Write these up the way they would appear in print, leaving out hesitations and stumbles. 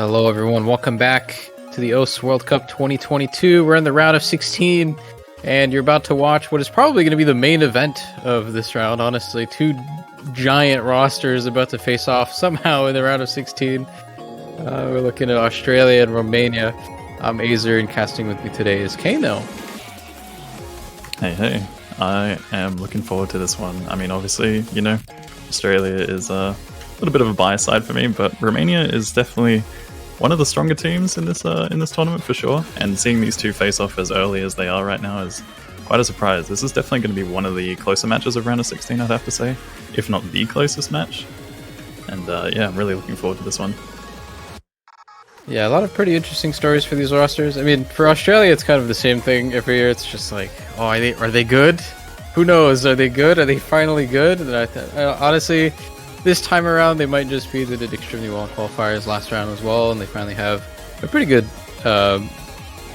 Hello, everyone. Welcome back to the OWC World Cup 2022. We're in the round of 16, and you're about to watch what is probably going to be the main event of this round, honestly. Two giant rosters about to face off somehow in the round of 16. We're looking at Australia and Romania. I'm Azer, and casting with me today is Kano. Hey. I am looking forward to this one. I mean, obviously, Australia is a little bit of a bias side for me, but Romania is definitely one of the stronger teams in this tournament for sure. And seeing these two face off as early as they are right now is quite a surprise. This is definitely going to be one of the closer matches of round of 16, I'd have to say, if not the closest match. And yeah, I'm really looking forward to this one. Yeah, a lot of pretty interesting stories for these rosters. I mean, for Australia, it's kind of the same thing every year. It's just like, oh, are they good? Who knows? Are they good? Are they finally good? And honestly, this time around, they might just be they did extremely well in qualifiers last round as well, and they finally have a pretty good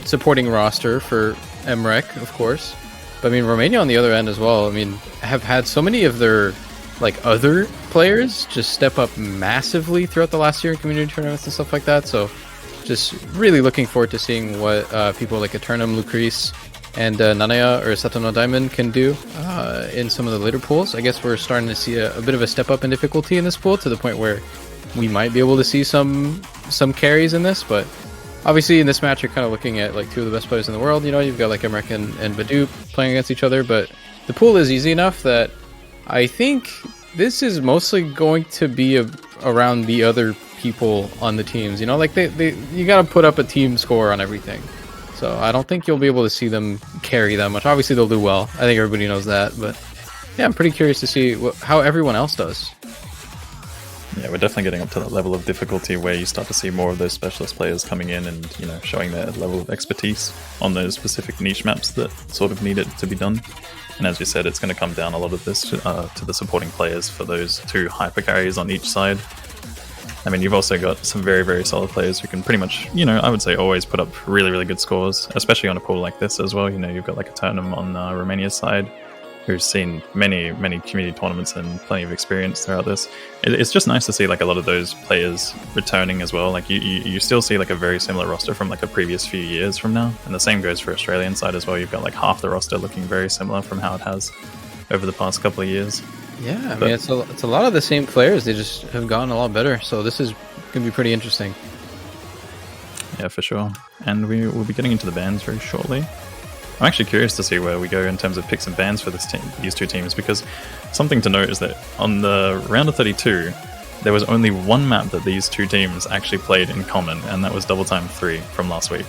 supporting roster for MREC, of course. But I mean, Romania on the other end as well. I mean, have had so many of their other players just step up massively throughout the last year in community tournaments and stuff like that. So just really looking forward to seeing what people like Eternum, Lucrece, and Nanaya or Satano Diamond can do in some of the later pools. I guess we're starting to see a bit of a step up in difficulty in this pool to the point where we might be able to see some carries in this. But obviously in this match you're kind of looking at two of the best players in the world. You've got Emmerich and Badu playing against each other, but the pool is easy enough that I think this is mostly going to be around the other people on the teams. You got to put up a team score on everything. So I don't think you'll be able to see them carry that much. Obviously they'll do well. I think everybody knows that. But yeah, I'm pretty curious to see how everyone else does. Yeah, we're definitely getting up to that level of difficulty where you start to see more of those specialist players coming in and, showing their level of expertise on those specific niche maps that sort of need it to be done. And as you said, it's going to come down a lot of this to the supporting players for those two hyper carries on each side. I mean, you've also got some very, very solid players who can pretty much, I would say always put up really, really good scores, especially on a pool like this as well. You've got Eternum on Romania's side, who's seen many, many community tournaments and plenty of experience throughout this. It's just nice to see a lot of those players returning as well. You still see a very similar roster from a previous few years from now, and the same goes for Australian side as well. You've got half the roster looking very similar from how it has over the past couple of years. Yeah, I mean, it's a lot of the same players. They just have gotten a lot better. So this is going to be pretty interesting. Yeah, for sure. And we will be getting into the bans very shortly. I'm actually curious to see where we go in terms of picks and bans for these two teams, because something to note is that on the round of 32, there was only one map that these two teams actually played in common, and that was Double Time 3 from last week.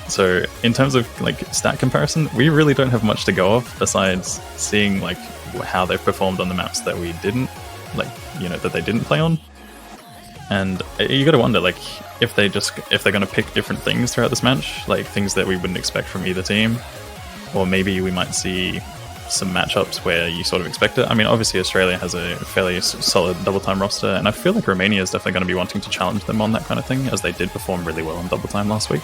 So in terms of stat comparison, we really don't have much to go off besides seeing how they've performed on the maps that we didn't that they didn't play on. And you got to wonder if they're going to pick different things throughout this match, things that we wouldn't expect from either team, or maybe we might see some matchups where you sort of expect it. I mean, obviously Australia has a fairly solid Double Time roster, and I feel like Romania is definitely going to be wanting to challenge them on that kind of thing, as they did perform really well on Double Time last week.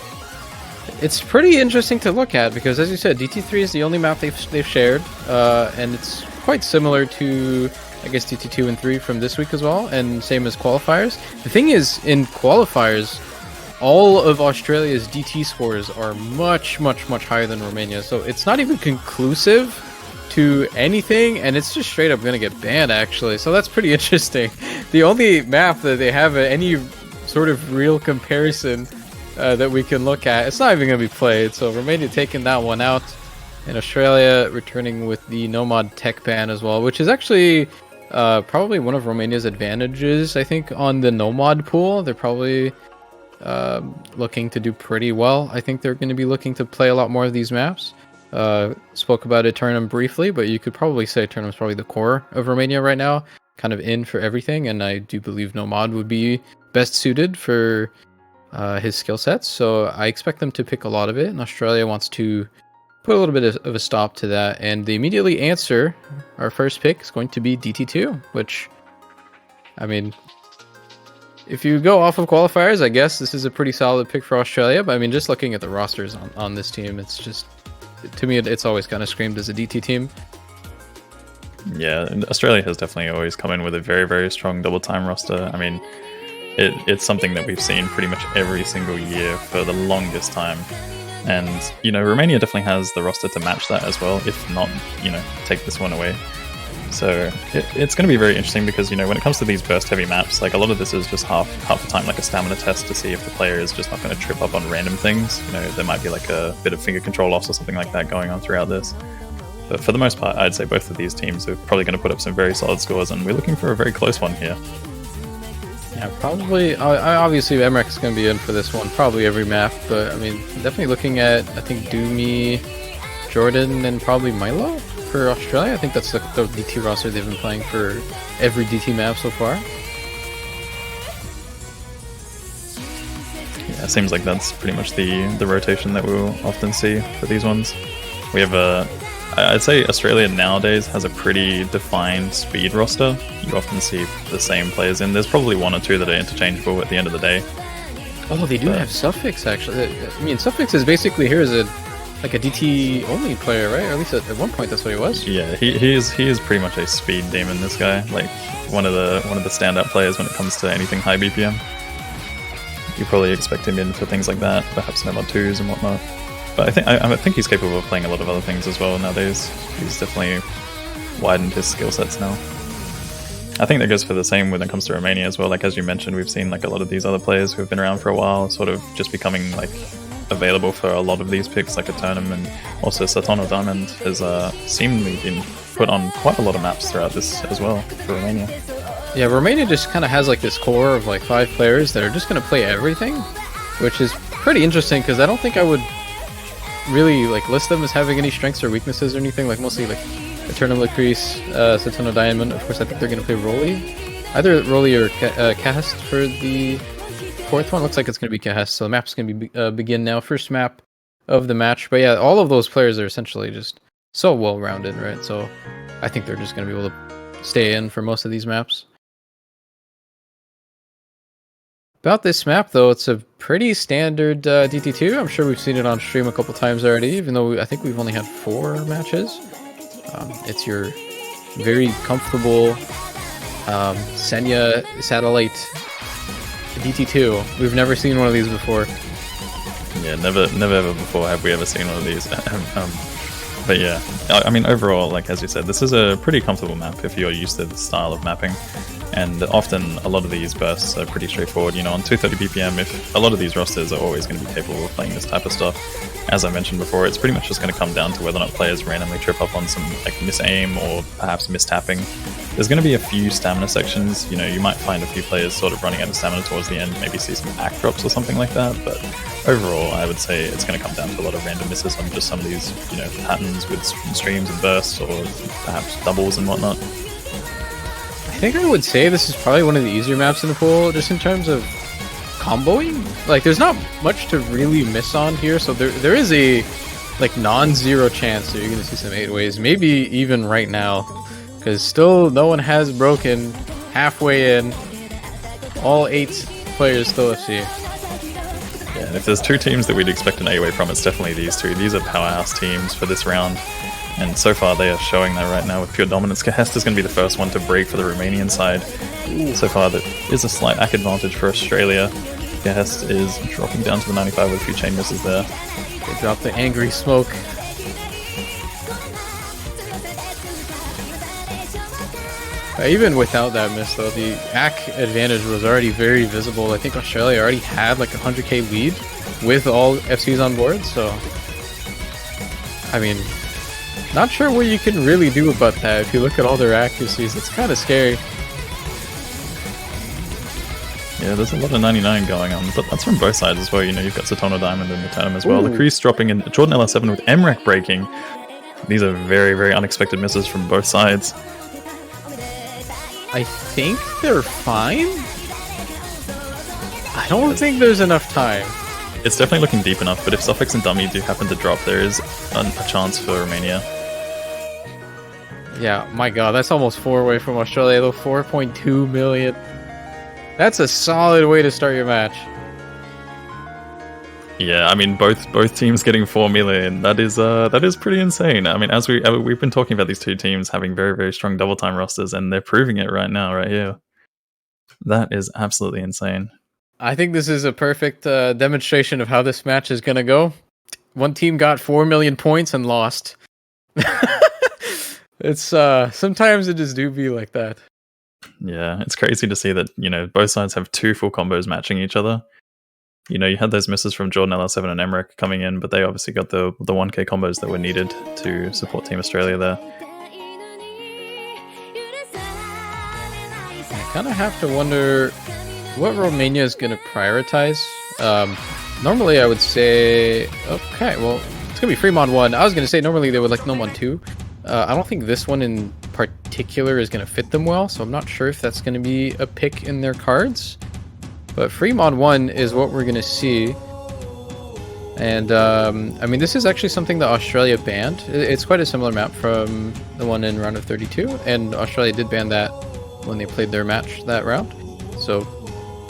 It's pretty interesting to look at because, as you said, DT3 is the only map they've shared, and it's quite similar to, I guess, DT2 and 3 from this week as well, and same as qualifiers. The thing is, in qualifiers, all of Australia's DT scores are much, much, much higher than Romania, so it's not even conclusive to anything, and it's just straight up going to get banned, actually. So that's pretty interesting. The only map that they have any sort of real comparison that we can look at, it's not even going to be played. So Romania taking that one out, and Australia returning with the Nomad tech ban as well, which is actually probably one of Romania's advantages, I think, on the Nomad pool. They're probably looking to do pretty well. I think they're going to be looking to play a lot more of these maps. Spoke about Eternum briefly, but you could probably say Eternum's probably the core of Romania right now, kind of in for everything, and I do believe Nomad would be best suited for his skill sets, so I expect them to pick a lot of it, and Australia wants to put a little bit of a stop to that, and they immediately answer. Our first pick is going to be DT2, which, I mean, if you go off of qualifiers, I guess this is a pretty solid pick for Australia, but I mean, just looking at the rosters on this team, it's just, to me, it's always kind of screamed as a DT team. Yeah, and Australia has definitely always come in with a very, very strong Double Time roster. I mean, it's something that we've seen pretty much every single year for the longest time. And, Romania definitely has the roster to match that as well, if not, take this one away. So it's going to be very interesting because, when it comes to these burst-heavy maps, like a lot of this is just half the time like a stamina test to see if the player is just not going to trip up on random things. There might be like a bit of finger control loss or something like that going on throughout this. But for the most part, I'd say both of these teams are probably going to put up some very solid scores, and we're looking for a very close one here. Yeah, probably. Obviously, MREX is going to be in for this one, probably every map. But I mean, definitely looking at, I think, Doomy, Jordan, and probably Milo for Australia. I think that's the DT roster they've been playing for every DT map so far. Yeah, it seems like that's pretty much the rotation that we'll often see for these ones. We have I'd say Australia nowadays has a pretty defined speed roster. You often see the same players in. There's probably one or two that are interchangeable at the end of the day. Oh, they do have Suffix, actually. I mean, Suffix is basically here as a DT only player, right? Or at least at one point that's what he was. Yeah, he is pretty much a speed demon, this guy. Like one of the standout players when it comes to anything high BPM. You probably expect him in for things like that, perhaps no mod 2s and whatnot. But I think he's capable of playing a lot of other things as well nowadays. He's definitely widened his skill sets now. I think that goes for the same when it comes to Romania as well. Like as you mentioned, we've seen like a lot of these other players who have been around for a while sort of just becoming like available for a lot of these picks, like a Turnham, and also Satono Diamond has seemingly been put on quite a lot of maps throughout this as well for Romania. Yeah, Romania just kind of has like this core of like 5 players that are just going to play everything, which is pretty interesting because I don't think I would really like list them as having any strengths or weaknesses or anything. Like mostly like Eternal Lucrece, Satono Diamond. Of course, I think they're going to play Rolly, either Rolly or Cast for the 4th one. Looks like it's going to be Cast, so the map's going to be begin now. First map of the match. But yeah, all of those players are essentially just so well rounded, right? So I think they're just going to be able to stay in for most of these maps. About this map, though, it's a pretty standard DT2. I'm sure we've seen it on stream a couple times already, even though I think we've only had 4 matches. It's your very comfortable Senya satellite DT2. We've never seen one of these before. Yeah, never ever before have we ever seen one of these. But yeah, I mean, overall, like as you said, this is a pretty comfortable map if you're used to the style of mapping. And often, a lot of these bursts are pretty straightforward. On 230 BPM, if a lot of these rosters are always going to be capable of playing this type of stuff. As I mentioned before, it's pretty much just going to come down to whether or not players randomly trip up on some like misaim or perhaps mistapping. There's going to be a few stamina sections. You might find a few players sort of running out of stamina towards the end, maybe see some act drops or something like that. But overall, I would say it's going to come down to a lot of random misses on just some of these, patterns with streams and bursts or perhaps doubles and whatnot. I think I would say this is probably one of the easier maps in the pool, just in terms of comboing. Like, there's not much to really miss on here, so there is a like non-zero chance that you're going to see some 8-ways, maybe even right now, because still no one has broken halfway in. All 8 players still FC. Yeah, and if there's 2 teams that we'd expect an 8-way from, it's definitely these 2. These are powerhouse teams for this round. And so far they are showing that right now with pure dominance. Cahest is going to be the first one to break for the Romanian side. So far that is a slight ACK advantage for Australia. Cahest is dropping down to the 95 with a few chain misses there. They drop the angry smoke. Even without that miss though, the ACK advantage was already very visible. I think Australia already had like a 100k lead with all FCs on board, so I mean, not sure what you can really do about that. If you look at all their accuracies, it's kind of scary. Yeah, there's a lot of 99 going on, but that's from both sides as well. You've got Satono Diamond in the Turnham as well. The Crease dropping in, Jordan LR7 with MREC breaking. These are very, very unexpected misses from both sides. I think they're fine. I don't think there's enough time. It's definitely looking deep enough, but if Suffix and Dummy do happen to drop, there is a chance for Romania. Yeah, my god, that's almost 4 away from Australia, though. 4.2 million. That's a solid way to start your match. Yeah, I mean, both teams getting 4 million. That is pretty insane. I mean, as we've been talking about these 2 teams having very, very strong double time rosters, and they're proving it right now, right here. That is absolutely insane. I think this is a perfect demonstration of how this match is gonna go. One team got 4 million points and lost. It's sometimes it just do be like that. Yeah, it's crazy to see that, both sides have 2 full combos matching each other. You had those misses from Jordan LR7 and Emmerich coming in, but they obviously got the 1k combos that were needed to support Team Australia there. I kind of have to wonder what Romania is going to prioritize. Normally I would say, okay, well, it's going to be free mod 1. I was going to say normally they would like no mod 2. I don't think this one in particular is going to fit them well, so I'm not sure if that's going to be a pick in their cards. But free mod 1 is what we're going to see. And, I mean, this is actually something that Australia banned. It's quite a similar map from the one in round of 32, and Australia did ban that when they played their match that round. So,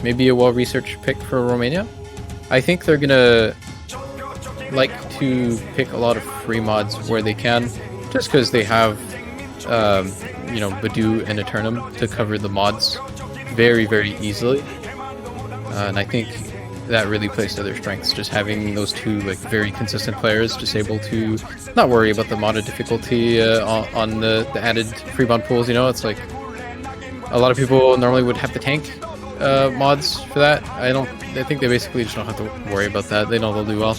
maybe a well-researched pick for Romania. I think they're going to like to pick a lot of free mods where they can, just because they have, Badu and Eternum to cover the mods very, very easily. And I think that really plays to their strengths, just having those 2 like very consistent players just able to not worry about the modded difficulty on the added free mod pools. It's like a lot of people normally would have to tank mods for that. I think they basically just don't have to worry about that. They know they'll do well.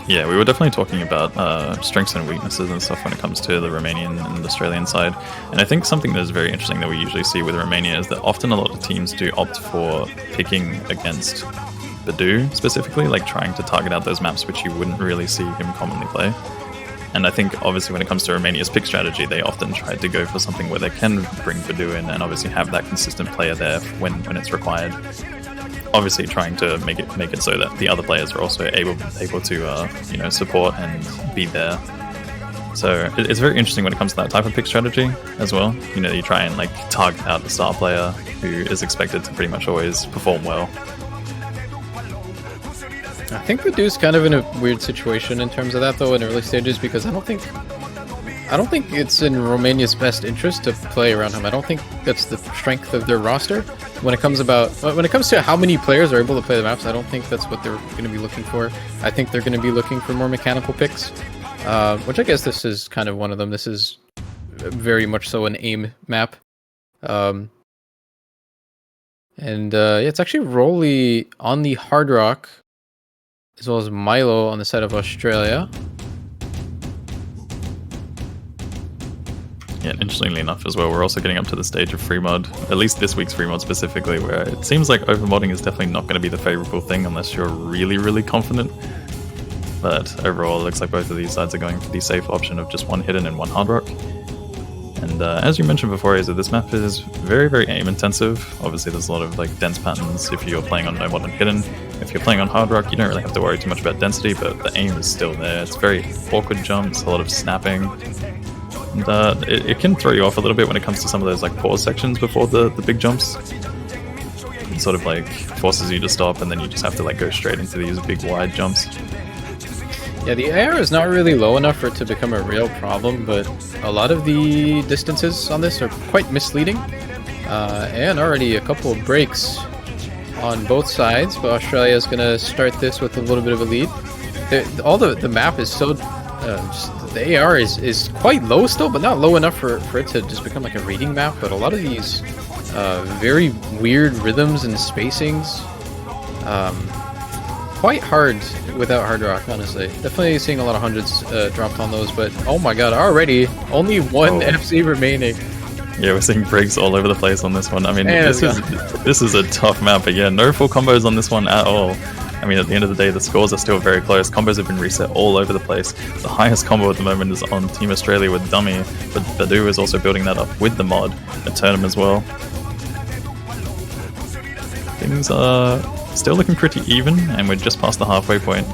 Yeah, we were definitely talking about strengths and weaknesses and stuff when it comes to the Romanian and Australian side. And I think something that is very interesting that we usually see with Romania is that often a lot of teams do opt for picking against Badu specifically, like trying to target out those maps which you wouldn't really see him commonly play. And I think obviously when it comes to Romania's pick strategy, they often try to go for something where they can bring Badu in and obviously have that consistent player there when it's required. Obviously trying to make it so that the other players are also able to support and be there. So it's very interesting when it comes to that type of pick strategy as well. You try and like target out the star player who is expected to pretty much always perform well. I think Badu's kind of in a weird situation in terms of that though in early stages, because I don't think it's in Romania's best interest to play around him. I don't think that's the strength of their roster. When it comes to how many players are able to play the maps, I don't think that's what they're going to be looking for. I think they're going to be looking for more mechanical picks, which I guess this is kind of one of them. This is very much so an aim map. It's actually Rolly on the Hard Rock, as well as Milo on the side of Australia. Yeah, interestingly enough as well, we're also getting up to the stage of free mod, at least this week's free mod specifically, where it seems like overmodding is definitely not going to be the favorable thing unless you're really, really confident. But overall, it looks like both of these sides are going for the safe option of just 1 hidden and 1 hard rock. And as you mentioned before, Aza, this map is very, very aim intensive. Obviously, there's a lot of like dense patterns if you're playing on no mod and hidden. If you're playing on hard rock, you don't really have to worry too much about density, but the aim is still there. It's very awkward jumps, a lot of snapping. And it can throw you off a little bit when it comes to some of those like pause sections before the big jumps. It sort of like forces you to stop, and then you just have to like go straight into these big wide jumps. Yeah, the AR is not really low enough for it to become a real problem, but a lot of the distances on this are quite misleading. And already a couple of breaks on both sides, but Australia is going to start this with a little bit of a lead. The map is so... the AR is quite low still, but not low enough for it to just become like a raiding map. But a lot of these very weird rhythms and spacings, quite hard without hard rock, honestly. Definitely seeing a lot of hundreds dropped on those, but oh my god, already only one FC remaining. Yeah, we're seeing breaks all over the place on this one. I mean, this is a tough map, but yeah, no full combos on this one at all. I mean, at the end of the day, the scores are still very close. Combos have been reset all over the place. The highest combo at the moment is on Team Australia with Dummy, but Badu is also building that up with the mod, Eternum as well. Things are still looking pretty even, and we're just past the halfway point.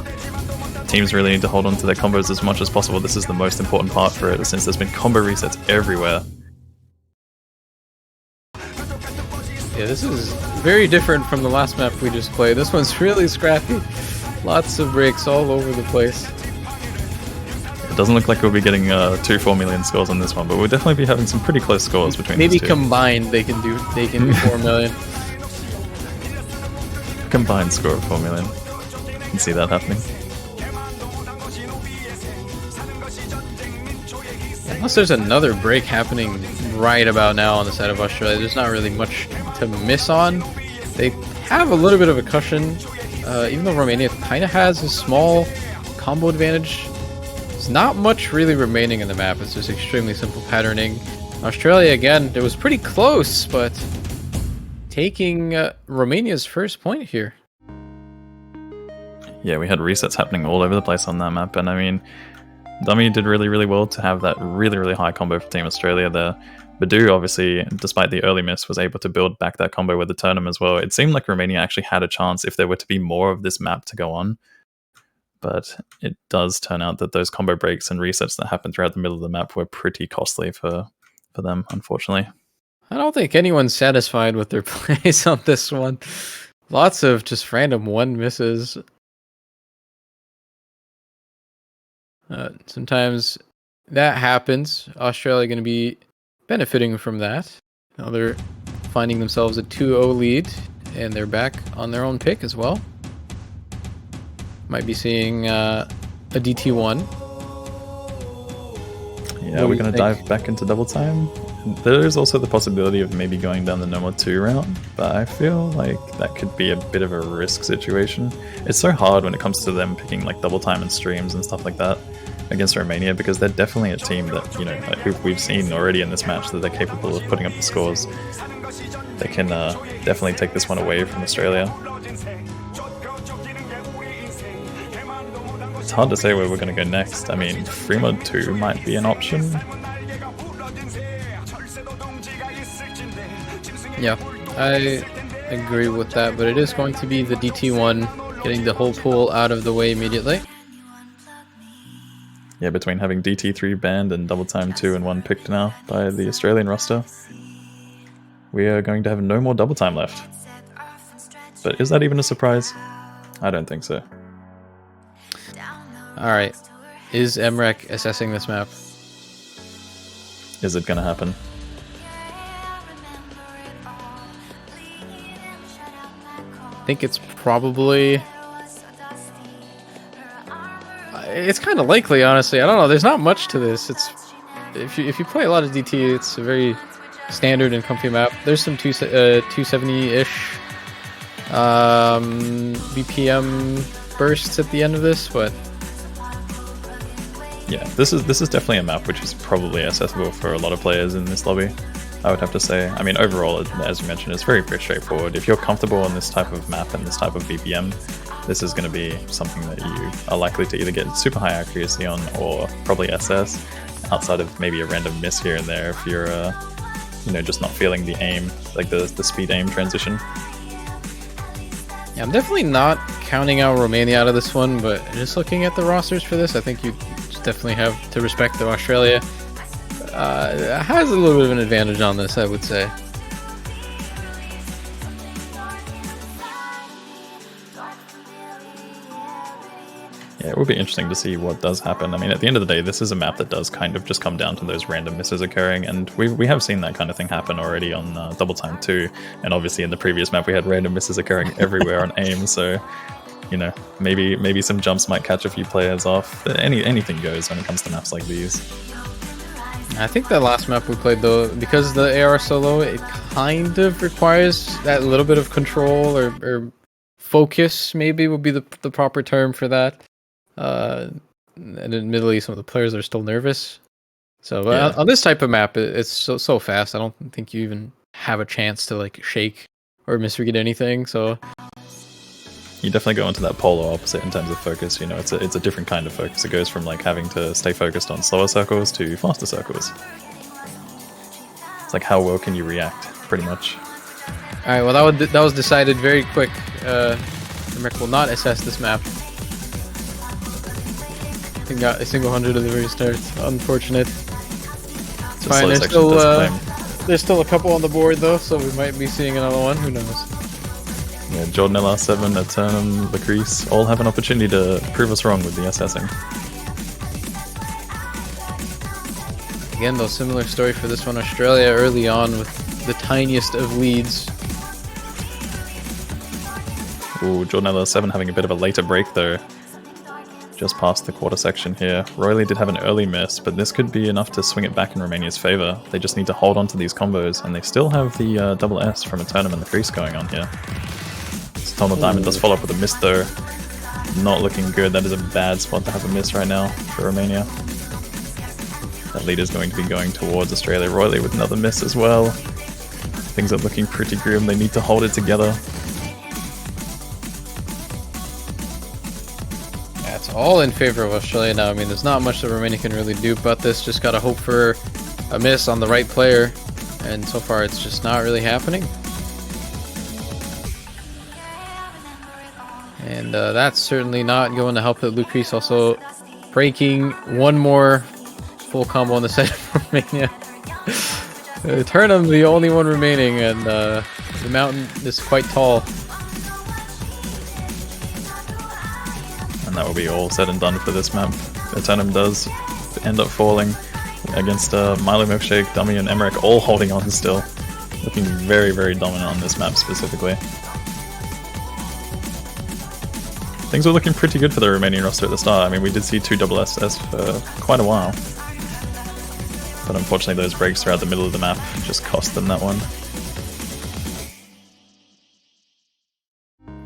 Teams really need to hold on to their combos as much as possible. This is the most important part for it, since there's been combo resets everywhere. Yeah, this is very different from the last map we just played. This one's really scrappy. Lots of breaks all over the place. It doesn't look like we'll be getting 2-4 million scores on this one, but we'll definitely be having some pretty close scores between Maybe these two. combined they can do 4 million. Combined score of 4 million. You can see that happening. Unless there's another break happening right about now on the side of Australia, there's not really much to miss on. They have a little bit of a cushion, even though Romania kind of has a small combo advantage. There's not much really remaining in the map. It's just extremely simple patterning. Australia, again, it was pretty close, but taking Romania's first point here. Yeah, we had resets happening all over the place on that map, and I mean, Dummy did really, really well to have that really, really high combo for Team Australia there. Badu, obviously, despite the early miss, was able to build back that combo with the Turnham as well. It seemed like Romania actually had a chance if there were to be more of this map to go on. But it does turn out that those combo breaks and resets that happened throughout the middle of the map were pretty costly for them, unfortunately. I don't think anyone's satisfied with their plays on this one. Lots of just random 1 misses. Sometimes that happens. Australia going to be benefiting from that. Now they're finding themselves a 2-0 lead, and they're back on their own pick as well. Might be seeing a DT1. Yeah, we're going to dive back into double time. There is also the possibility of maybe going down the normal 2 route, but I feel like that could be a bit of a risk situation. It's so hard when it comes to them picking like double time and streams and stuff like that against Romania, because they're definitely a team that, you know, like we've seen already in this match that they're capable of putting up the scores. They can definitely take this one away from Australia. It's hard to say where we're going to go next. I mean, free mode 2 might be an option. Yeah, I agree with that, but it is going to be the DT1 getting the whole pool out of the way immediately. Yeah, between having DT3 banned and double time 2 and 1 picked now by the Australian roster, we are going to have no more double time left. But is that even a surprise? I don't think so. Alright, is Emrek assessing this map? Is it going to happen? I think it's probably... It's kind of likely, honestly. I don't know. There's not much to this. It's if you play a lot of DT, it's a very standard and comfy map. There's some 270-ish BPM bursts at the end of this, but yeah, this is definitely a map which is probably accessible for a lot of players in this lobby, I would have to say. I mean, overall, as you mentioned, it's very straightforward. If you're comfortable on this type of map and this type of BPM, this is going to be something that you are likely to either get super high accuracy on or probably SS, outside of maybe a random miss here and there if you're, you know, just not feeling the aim, like the speed aim transition. Yeah, I'm definitely not counting out Romania out of this one, but just looking at the rosters for this, I think you just definitely have to respect that Australia has a little bit of an advantage on this, I would say. Yeah, it would be interesting to see what does happen. I mean, at the end of the day, this is a map that does kind of just come down to those random misses occurring, and we have seen that kind of thing happen already on Double Time 2, and obviously in the previous map we had random misses occurring everywhere on aim, so, you know, maybe some jumps might catch a few players off. Anything goes when it comes to maps like these. I think that last map we played, though, because the AR is so low, it kind of requires that little bit of control or focus, maybe would be the proper term for that. And admittedly, some of the players are still nervous. So Yeah. on this type of map, it's so fast. I don't think you even have a chance to like shake or misread anything. So You definitely go into that polar opposite in terms of focus. You know, it's a different kind of focus. It goes from like having to stay focused on slower circles to faster circles. It's like how well can you react, pretty much. all right, well that was decided very quick. Rick will not assess this map. He got a single 100 at the very start. Unfortunate. It's fine. There's still a couple on the board though, so we might be seeing another one. Who knows? Yeah, Jordan LR7, Eternum, Lacrease all have an opportunity to prove us wrong with the assessing. again, though, similar story for this one. Australia early on with the tiniest of leads. Ooh, Jordan 7 having a bit of a later break though. Just past the quarter section here. Royley did have an early miss, but this could be enough to swing it back in Romania's favour. They just need to hold on to these combos, and they still have the double S from a tournament in the crease going on here. Tonal Diamond does follow up with a miss though. Not looking good. That is a bad spot to have a miss right now for Romania. That lead is going to be going towards Australia. Royley with another miss as well. Things are looking pretty grim. They need to hold it together. Yeah, it's all in favor of Australia now. I mean, there's not much that Romania can really do about this. Just gotta hope for a miss on the right player. And so far, it's just not really happening. And that's certainly not going to help it. Lucrece also breaking one more full combo on the side of Romania. Turnham, the only one remaining, and the mountain is quite tall. And that will be all said and done for this map. Turnham does end up falling against Milo Milkshake, Dummy, and Emmerich, all holding on still. Looking very, very dominant on this map specifically. Things were looking pretty good for the Romanian roster at the start. I mean, we did see 2 double SS for quite a while. But unfortunately, those breaks throughout the middle of the map just cost them that one.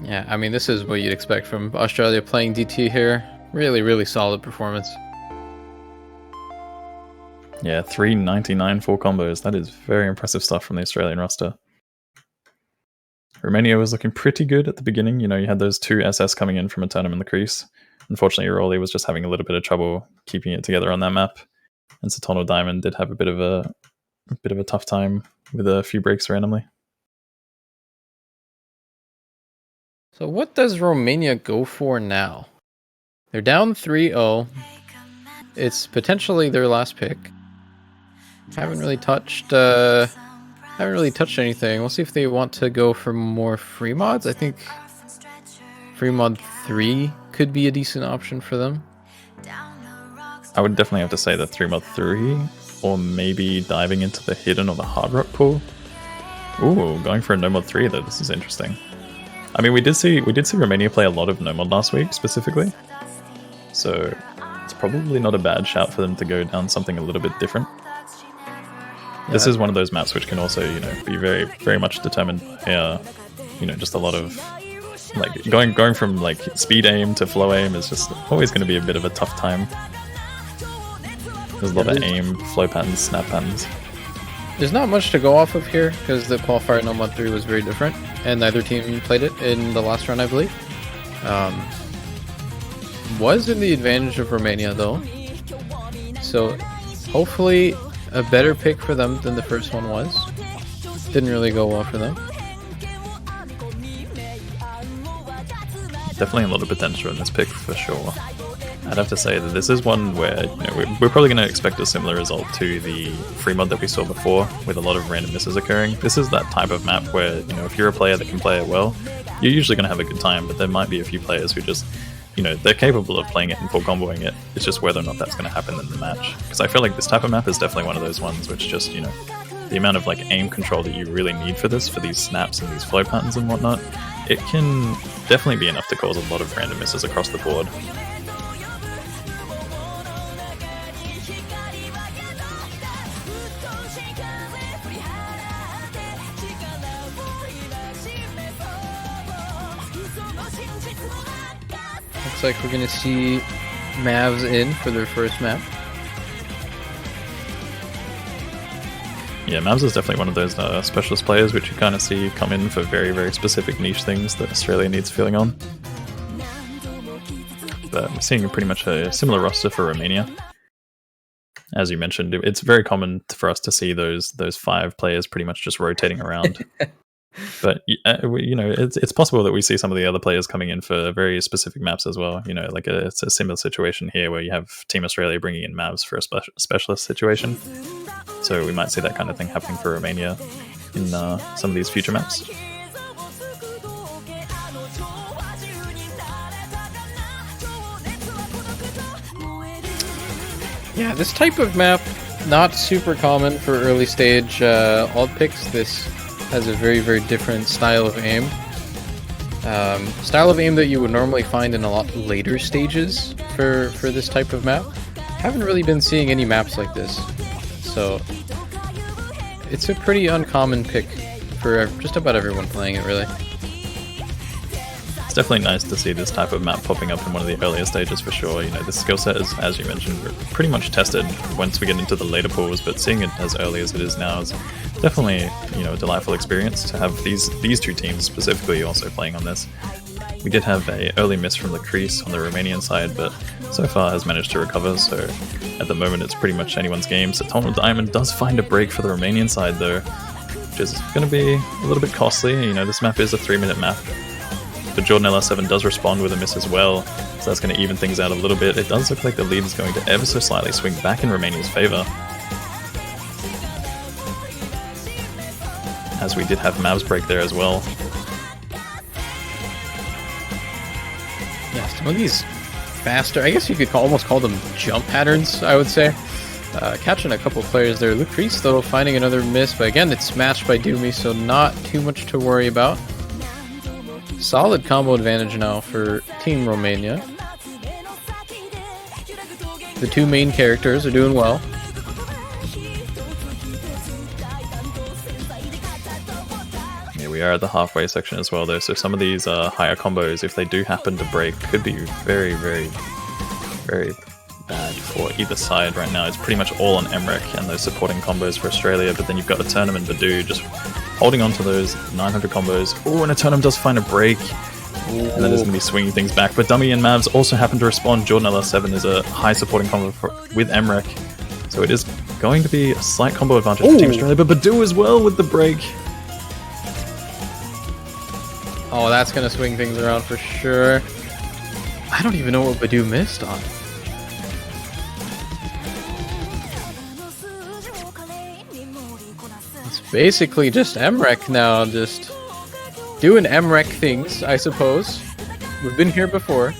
Yeah, I mean, this is what you'd expect from Australia playing DT here. Really, really solid performance. Yeah, 399 full combos. That is very impressive stuff from the Australian roster. Romania was looking pretty good at the beginning. You know, you had those 2 SS coming in from a tournament in the crease. Unfortunately, Royley was just having a little bit of trouble keeping it together on that map. And Tonal Diamond did have a bit of a tough time with a few breaks randomly. So what does Romania go for now? They're down 3-0. It's potentially their last pick. Haven't really touched anything. We'll see if they want to go for more free mods. I think free mod 3 could be a decent option for them. I would definitely have to say the 3 mod 3, or maybe diving into the hidden or the hard rock pool. Ooh, going for a no mod 3 though. This is interesting. I mean, we did see Romania play a lot of no mod last week specifically, so it's probably not a bad shout for them to go down something a little bit different. This is one of those maps which can also, you know, be very, very much determined by, you know, just a lot of, like, going from, like, speed aim to flow aim is just always going to be a bit of a tough time. There's a lot of aim, flow patterns, snap patterns. There's not much to go off of here, because the qualifier no mod 3 was very different, and neither team played it in the last round, I believe. Was in the advantage of Romania, though. So, hopefully a better pick for them than the first one was. Didn't really go well for them. Definitely a lot of potential in this pick for sure. I'd have to say that this is one where, you know, we're probably going to expect a similar result to the free mod that we saw before, with a lot of random misses occurring. This is that type of map where, you know, if you're a player that can play it well, you're usually going to have a good time, but there might be a few players who just, you know, they're capable of playing it and full comboing it. It's just whether or not that's going to happen in the match. Because I feel like this type of map is definitely one of those ones which just, you know, the amount of, like, aim control that you really need for this, for these snaps and these flow patterns and whatnot, it can definitely be enough to cause a lot of random misses across the board. Looks like we're going to see Mavs in for their first map. Yeah, Mavs is definitely one of those specialist players which you kind of see come in for very, very specific niche things that Australia needs filling on. But we're seeing pretty much a similar roster for Romania. As you mentioned, it's very common for us to see those 5 players pretty much just rotating around. But you know, it's possible that we see some of the other players coming in for very specific maps as well. You know, like it's a similar situation here where you have Team Australia bringing in Mavs for a specialist situation. So we might see that kind of thing happening for Romania in some of these future maps. Yeah, this type of map not super common for early stage alt picks. This has a very, very different style of aim. Style of aim that you would normally find in a lot later stages for this type of map. Haven't really been seeing any maps like this, so it's a pretty uncommon pick for just about everyone playing it, really. It's definitely nice to see this type of map popping up in one of the earlier stages for sure. You know, the skill set is, as you mentioned, pretty much tested once we get into the later pools, but seeing it as early as it is now is definitely, you know, a delightful experience to have these two teams specifically also playing on this. We did have an early miss from the crease on the Romanian side, but so far has managed to recover, so at the moment it's pretty much anyone's game. So Tonal Diamond does find a break for the Romanian side though, which is going to be a little bit costly. You know, this map is a 3-minute map, but Jordan LR7 does respond with a miss as well, so that's going to even things out a little bit. It does look like the lead is going to ever so slightly swing back in Romania's favour, as we did have Mav's break there as well. Yeah, some of these faster, I guess you could almost call them jump patterns, I would say. Catching a couple players there. Lucrece, though, finding another miss, but again, it's matched by Doomy, so not too much to worry about. Solid combo advantage now for Team Romania. The two main characters are doing well. We are at the halfway section as well though, so some of these higher combos, if they do happen to break, could be very, very, very bad for either side right now. It's pretty much all on Emmerich and those supporting combos for Australia, but then you've got the tournament Badu just holding on to those 900 combos. Oh, and a tournament does find a break, and that is going to be swinging things back. But Dummy and Mavs also happen to respond. Jordan LR7 is a high supporting combo with Emmerich, so it is going to be a slight combo advantage for Team Australia, but Badu as well with the break. Oh, that's going to swing things around for sure. I don't even know what Badu missed on. It's basically just Emmerich now, just doing Emmerich things, I suppose. We've been here before.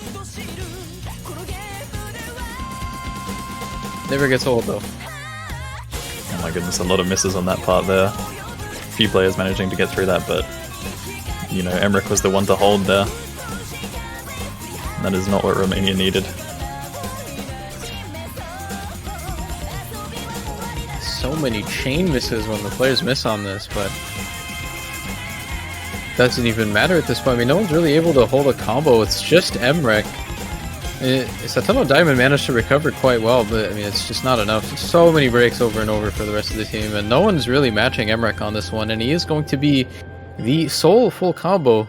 Never gets old, though. Oh my goodness, a lot of misses on that part there. A few players managing to get through that, but you know, Emmerich was the one to hold there. That is not what Romania needed. So many chain misses when the players miss on this, but doesn't even matter at this point. I mean, no one's really able to hold a combo. It's just Emmerich. Tonal Diamond managed to recover quite well, but I mean, it's just not enough. So many breaks over and over for the rest of the team, and no one's really matching Emmerich on this one, and he is going to be the sole full combo,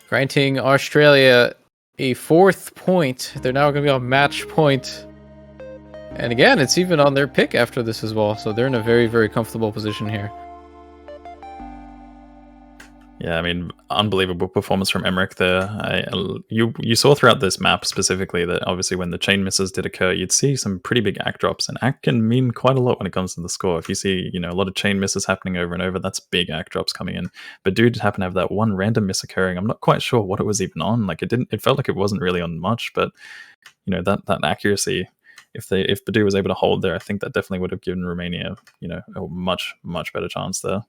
granting Australia a 4th point. They're now going to be on match point. And again, it's even on their pick after this as well, so they're in a very, very comfortable position here. Yeah, I mean, unbelievable performance from Emmerich there. You saw throughout this map specifically that obviously when the chain misses did occur, you'd see some pretty big act drops, and act can mean quite a lot when it comes to the score. If you see, you know, a lot of chain misses happening over and over, that's big act drops coming in. But dude happened to have that one random miss occurring. I'm not quite sure what it was even on. Like it felt like it wasn't really on much, but you know, that accuracy, if Badu was able to hold there, I think that definitely would have given Romania, you know, a much, much better chance there.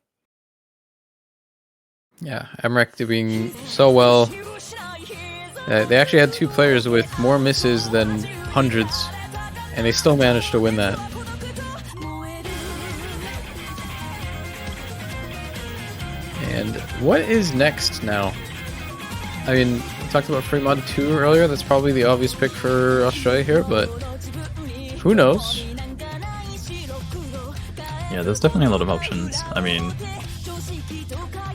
Yeah, Emmerich doing so well. They actually had 2 players with more misses than hundreds, and they still managed to win that. And what is next now? I mean, we talked about Free Mod 2 earlier. That's probably the obvious pick for Australia here, but who knows? Yeah, there's definitely a lot of options. I mean,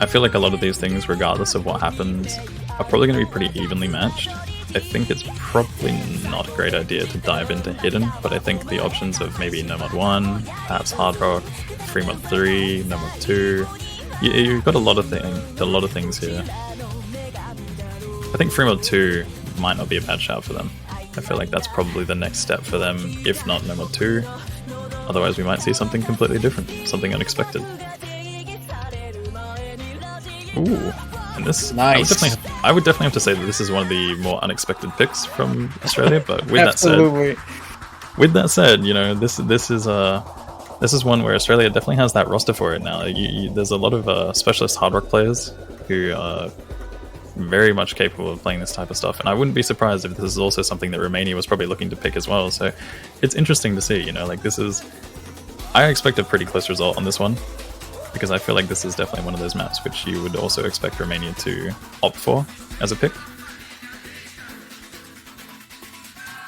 I feel like a lot of these things, regardless of what happens, are probably going to be pretty evenly matched. I think it's probably not a great idea to dive into Hidden, but I think the options of maybe No Mod 1, perhaps Hard Rock, Free Mod 3, No Mod 2, you've got a lot of things here. I think Free Mod 2 might not be a bad shout for them. I feel like that's probably the next step for them, if not No Mod 2. Otherwise we might see something completely different, something unexpected. Ooh, and this, nice. I would definitely have to say that this is one of the more unexpected picks from Australia, but with that said, With that said, you know, this is one where Australia definitely has that roster for it now. There's a lot of specialist hard rock players who are very much capable of playing this type of stuff, and I wouldn't be surprised if this is also something that Romania was probably looking to pick as well. So it's interesting to see, you know, like this is, I expect a pretty close result on this one, because I feel like this is definitely one of those maps which you would also expect Romania to opt for as a pick.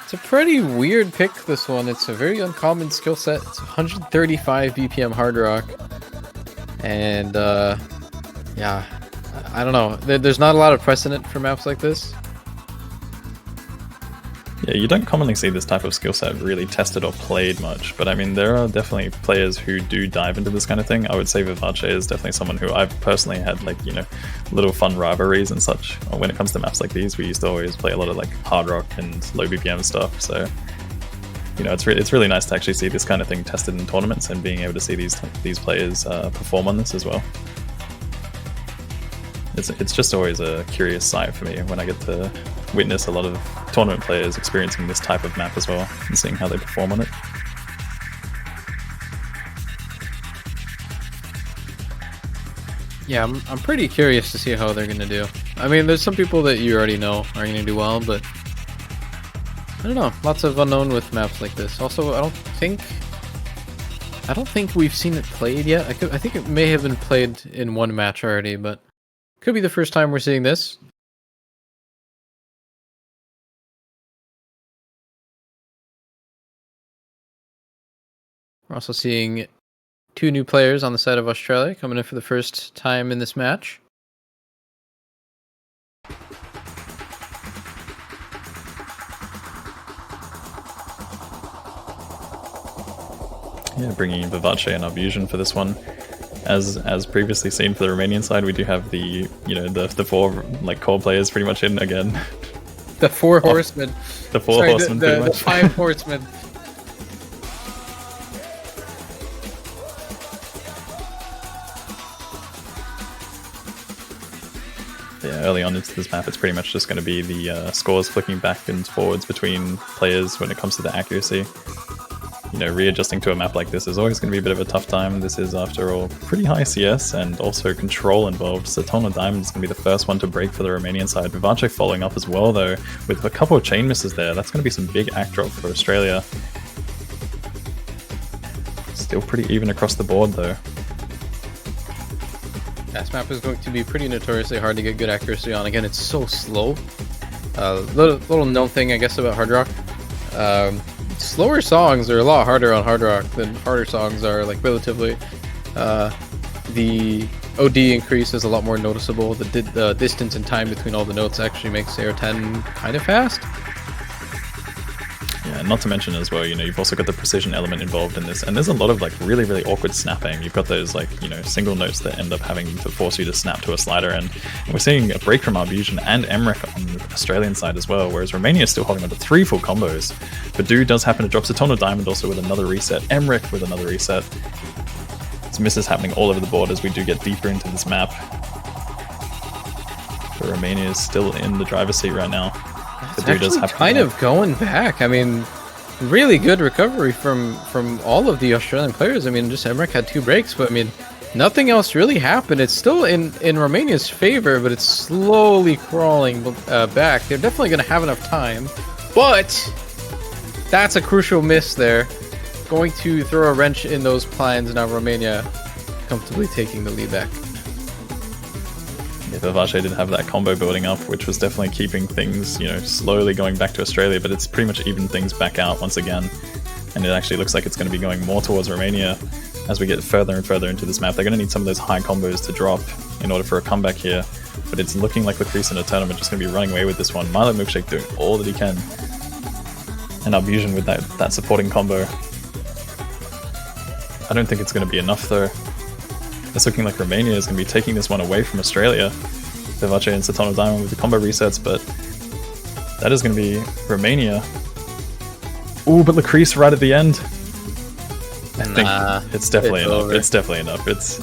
It's a pretty weird pick, this one. It's a very uncommon skill set. It's 135 BPM hard rock. And, yeah, I don't know. There's not a lot of precedent for maps like this. Yeah, you don't commonly see this type of skill set really tested or played much, but I mean, there are definitely players who do dive into this kind of thing. I would say Vivace is definitely someone who I've personally had, like, you know, little fun rivalries and such. When it comes to maps like these, we used to always play a lot of like hard rock and low BPM stuff, so you know, it's really nice to actually see this kind of thing tested in tournaments and being able to see these players perform on this as well. It's just always a curious sight for me when I get to witness a lot of tournament players experiencing this type of map as well and seeing how they perform on it. Yeah, I'm pretty curious to see how they're gonna do. I mean, there's some people that you already know are gonna do well, but I don't know. Lots of unknown with maps like this. Also, I don't think we've seen it played yet. I think it may have been played in one match already, but could be the first time we're seeing this. We're also seeing 2 new players on the side of Australia coming in for the first time in this match. Yeah, bringing in Vivace and Arbusion for this one. As previously seen for the Romanian side, we do have the, you know, the 4 like core players pretty much in again. The 4 horsemen. The 4 horsemen, pretty much. The 5 horsemen. Yeah, early on into this map, it's pretty much just going to be the scores flicking back and forwards between players when it comes to the accuracy. You know, readjusting to a map like this is always going to be a bit of a tough time. This is, after all, pretty high CS and also control involved. So Tono Diamond is going to be the first one to break for the Romanian side. Vivace following up as well, though, with a couple of chain misses there. That's going to be some big act drop for Australia. Still pretty even across the board, though. This map is going to be pretty notoriously hard to get good accuracy on. Again, it's so slow. Little known thing, I guess, about hard rock. Slower songs are a lot harder on hard rock than harder songs are, like, relatively. The OD increase is a lot more noticeable. The distance and time between all the notes actually makes AR10 kind of fast. Yeah, not to mention as well, you know, you've also got the precision element involved in this, and there's a lot of like really awkward snapping. You've got those, like, you know, single notes that end up having to force you to snap to a slider, and we're seeing a break from Arbusion and Emmerich on the Australian side as well, whereas Romania is still holding on to 3 full combos. Badu does happen to drop Satono Diamond also with another reset, Emmerich with another reset. Some misses happening all over the board as we do get deeper into this map. But Romania is still in the driver's seat right now. It's actually kind of going back. I mean, really good recovery from all of the Australian players. I mean, just Emmerich had 2 breaks, but I mean, nothing else really happened. It's still in Romania's favor, but it's slowly crawling back. They're definitely going to have enough time, but that's a crucial miss there. Going to throw a wrench in those plans. Now Romania comfortably taking the lead back. Yeah, Vivace did have that combo building up, which was definitely keeping things, you know, slowly going back to Australia, but it's pretty much evened things back out once again. And it actually looks like it's going to be going more towards Romania as we get further and further into this map. They're going to need some of those high combos to drop in order for a comeback here. But it's looking like Lacrice in a tournament just going to be running away with this one. Milo Milkshake doing all that he can. And Arbusion with that supporting combo. I don't think it's going to be enough though. It's looking like Romania is going to be taking this one away from Australia. Vivace and Satono Diamond with the combo resets, but that is going to be Romania. Ooh, but Lacrice right at the end. I think it's definitely enough. Over. It's definitely enough. It's...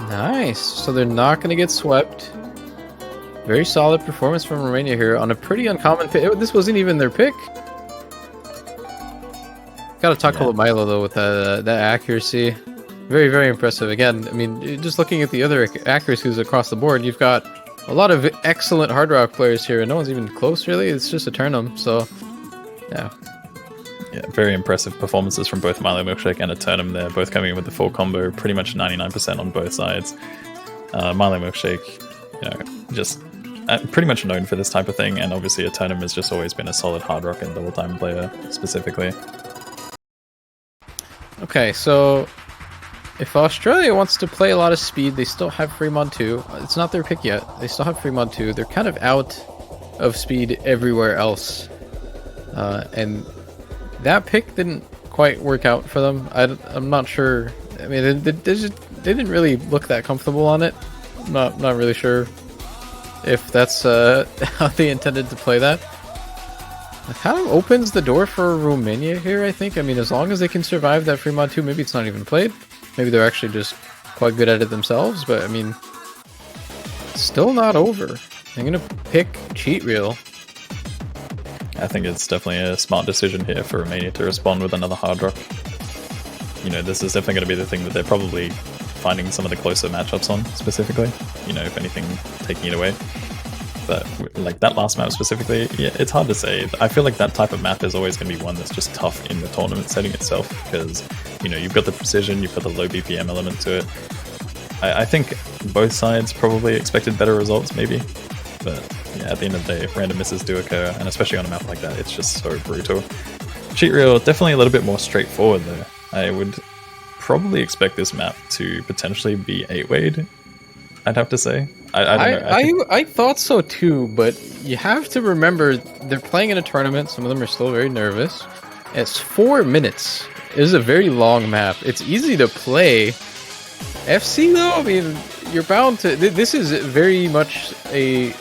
Nice. So they're not going to get swept. Very solid performance from Romania here on a pretty uncommon pick. This wasn't even their pick. Gotta talk about Milo though with that accuracy. Very, very impressive. Again, I mean, just looking at the other accuracies across the board, you've got a lot of excellent Hard Rock players here, and no one's even close, really. It's just a Turnham, so yeah. Yeah, very impressive performances from both Milo Milkshake and a Turnham there, both coming in with the full combo, pretty much 99% on both sides. Milo Milkshake, you know, just pretty much known for this type of thing, and obviously a Turnham has just always been a solid Hard Rock and Double Time player, specifically. Okay, so if Australia wants to play a lot of speed, they still have Fremont 2. It's not their pick yet. They still have Fremont 2. They're kind of out of speed everywhere else. And that pick didn't quite work out for them. I'm not sure. I mean, they didn't really look that comfortable on it. Not really sure if that's how they intended to play that. It kind of opens the door for Romania here, I think. I mean, as long as they can survive that Fremont 2, maybe it's not even played. Maybe they're actually just quite good at it themselves, but I mean, still not over. I'm gonna pick Cheat Reel. I think it's definitely a smart decision here for Romania to respond with another Hard Rock. You know, this is definitely going to be the thing that they're probably finding some of the closer matchups on, specifically. You know, if anything, taking it away. But, like, that last map specifically, yeah, it's hard to say. I feel like that type of map is always going to be one that's just tough in the tournament setting itself, because, you know, you've got the precision, you've got the low BPM element to it. I think both sides probably expected better results, maybe. But, yeah, at the end of the day, random misses do occur, and especially on a map like that, it's just so brutal. Cheat Reel, definitely a little bit more straightforward, though. I would probably expect this map to potentially be 8-wayed, I'd have to say. I don't know. I thought so too, but you have to remember they're playing in a tournament. Some of them are still very nervous. It's 4 minutes. It is a very long map. It's easy to play. FC though, I mean, you're bound to. This is very much a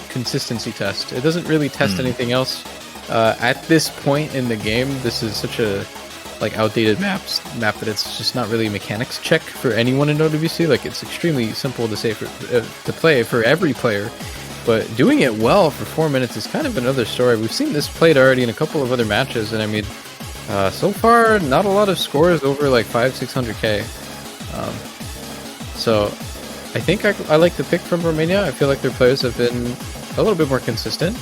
consistency test. It doesn't really test anything else. At this point in the game, this is such a outdated map that it's just not really a mechanics check for anyone in OWC. Like, it's extremely simple to say to play for every player, but doing it well for 4 minutes is kind of another story. We've seen this played already in a couple of other matches, and I mean, so far not a lot of scores over like 500-600k. So I think I like the pick from Romania. I feel like their players have been a little bit more consistent.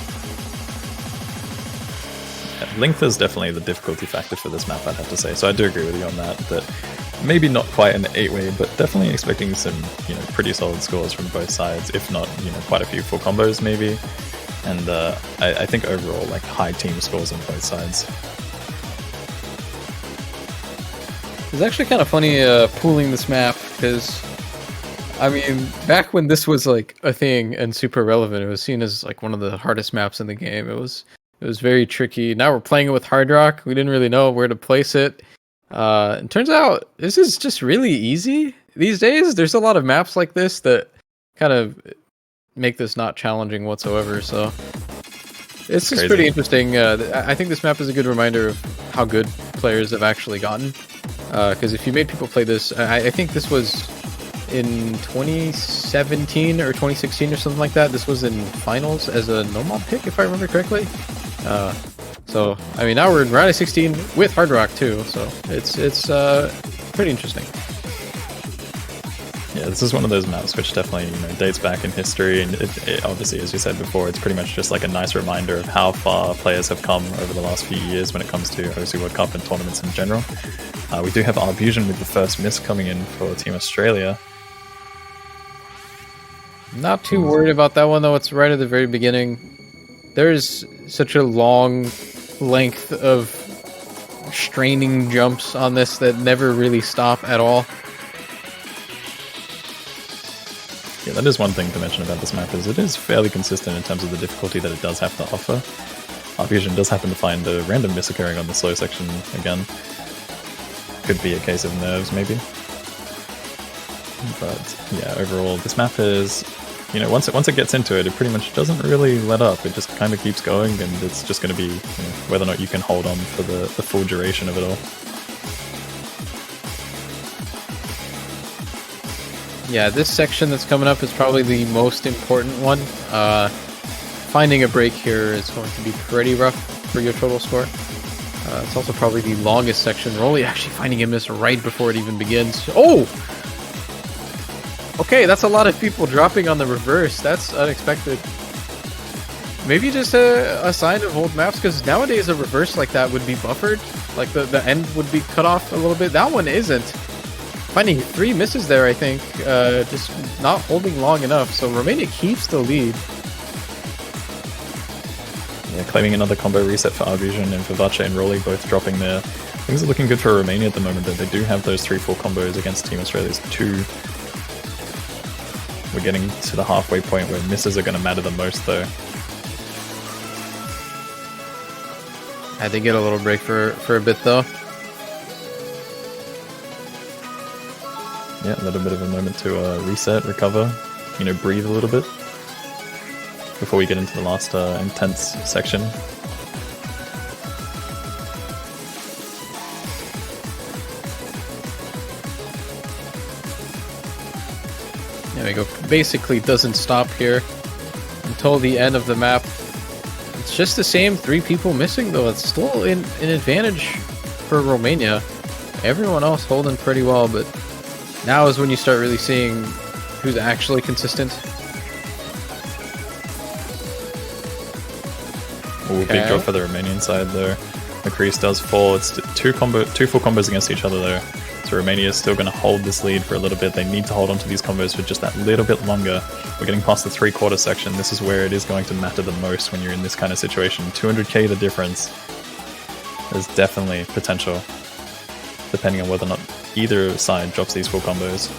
Length is definitely the difficulty factor for this map, I'd have to say. So I do agree with you on that. That maybe not quite an 8-way, but definitely expecting some, you know, pretty solid scores from both sides, if not, you know, quite a few full combos maybe. And I think overall, like, high team scores on both sides. It's actually kind of funny pooling this map, because I mean, back when this was like a thing and super relevant, it was seen as like one of the hardest maps in the game. It was very tricky. Now we're playing it with Hard Rock. We didn't really know where to place it. It turns out this is just really easy. These days, there's a lot of maps like this that kind of make this not challenging whatsoever. So it's just pretty interesting. I think this map is a good reminder of how good players have actually gotten. Because if you made people play this, I think this was in 2017 or 2016 or something like that. This was in finals as a normal pick, if I remember correctly. So I mean, now we're in round of 16 with Hard Rock too, so it's pretty interesting. Yeah, this is one of those maps which definitely, you know, dates back in history, and it obviously, as you said before, it's pretty much just like a nice reminder of how far players have come over the last few years when it comes to OWC World Cup and tournaments in general. We do have RO16 with the first miss coming in for Team Australia. Not too worried about that one though. It's right at the very beginning. There's such a long length of straining jumps on this that never really stop at all. Yeah, that is one thing to mention about this map, is it is fairly consistent in terms of the difficulty that it does have to offer. RO16 does happen to find a random miss occurring on the slow section again. Could be a case of nerves, maybe. But yeah, overall, this map is, you know, once it gets into it, it pretty much doesn't really let up. It just kind of keeps going, and it's just going to be, you know, whether or not you can hold on for the full duration of it all. Yeah, this section that's coming up is probably the most important one. Finding a break here is going to be pretty rough for your total score. It's also probably the longest section. We're only actually finding a miss right before it even begins. Oh! Okay, that's a lot of people dropping on the reverse. That's unexpected. Maybe just a sign of old maps, because nowadays a reverse like that would be buffered. Like the end would be cut off a little bit. That one isn't. Finding 3 misses there, I think. Just not holding long enough. So Romania keeps the lead. Yeah, claiming another combo reset for Arvision and for Vace and Rolly both dropping there. Things are looking good for Romania at the moment, though. They do have those 3-4 combos against Team Australia's 2. We're getting to the halfway point where misses are going to matter the most, though. I did get a little break for a bit, though. Yeah, a little bit of a moment to reset, recover, you know, breathe a little bit before we get into the last intense section. There we go. Basically doesn't stop here until the end of the map. It's just the same 3 people missing, though. It's still an advantage for Romania. Everyone else holding pretty well, but now is when you start really seeing who's actually consistent. Ooh, big drop for the Romanian side there. The crease does fall. It's 2 full combos against each other there. So Romania is still going to hold this lead for a little bit. They need to hold on to these combos for just that little bit longer. We're getting past the 3/4 section. This is where it is going to matter the most when you're in this kind of situation. 200k the difference. There's definitely potential, depending on whether or not either side drops these full combos.